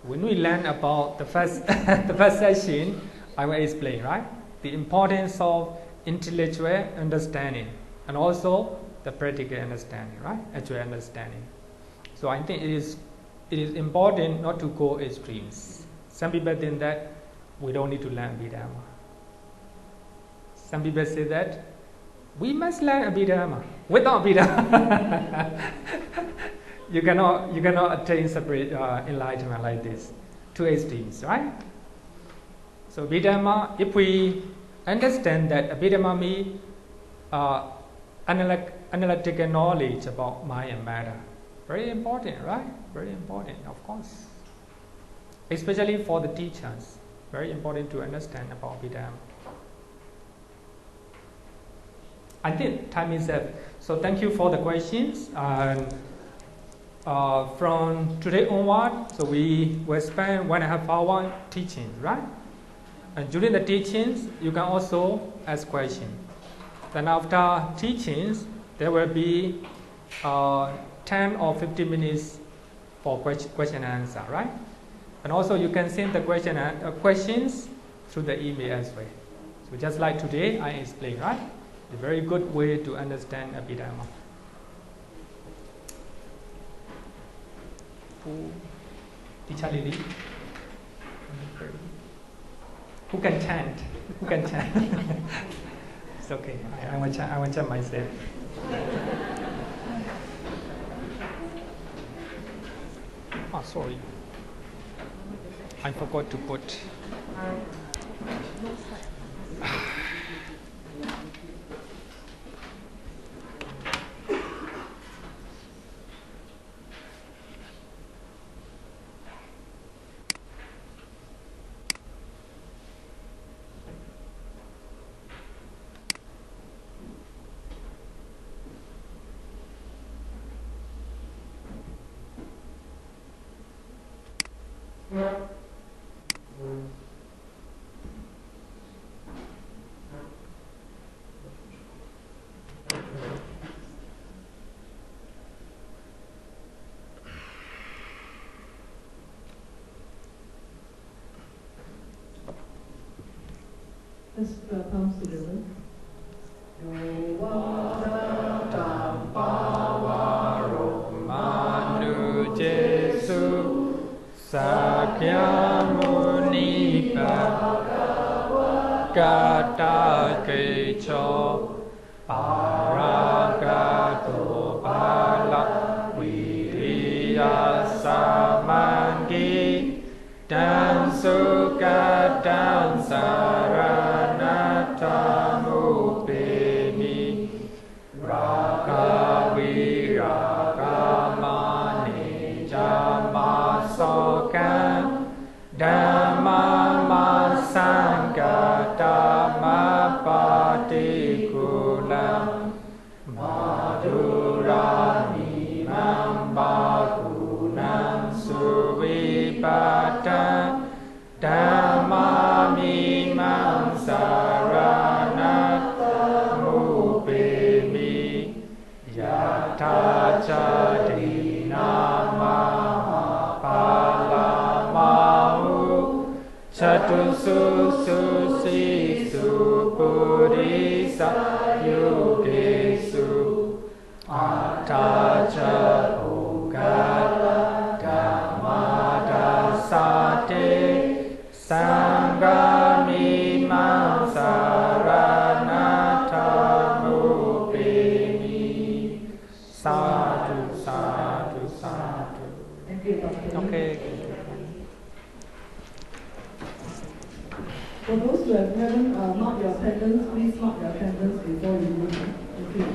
When we learn about the first session, I will explain, right? The importance of intellectual understanding and also the practical understanding, right? Actual understanding. So I think it is important not to go extremes. Some people think that we don't need to learn Abhidhamma. Some people say that we must learn Abhidhamma. Without Abhidhamma, you cannot attain separate enlightenment like this. Two extremes, right? So Abhidhamma, if we understand that Abhidhamma means analytical knowledge about mind and matter, very important, right? Very important, of course. Especially for the teachers, very important to understand about Abhidhamma. I think time is up. So thank you for the questions. From today onward, so we will spend 1.5 hours teaching, right? And during the teachings, you can also ask questions. Then after teachings, there will be 10 or 15 minutes for question and answer, right? And also you can send the questions through the email as well. So just like today, I explained, right? A very good way to understand Abhidhamma. Teacher Lily, who can chant? It's okay. I want to chant myself. Oh, sorry. I forgot to put. Let's palms together. Manu Jesu Sakyamuni Bhagavata Kecho Paragato Bala Viriya Samangi Dansuka Dansaranatamu Raga viraga mani jama soka Dhamma masanga Dhamma patikula Madhurani mambagunam suvipata Dhamma mimam saranatamu bemi Yata jadina mahapalamau Chatusu susisu buddhisa yugesu Ataja bhogata dhammadasate Sangami mam saranatamu bemi Sadhu, sadhu, sadhu. Thank you, Dr. Okay. For those who haven't marked your attendance, please mark your attendance before you leave. Thank you.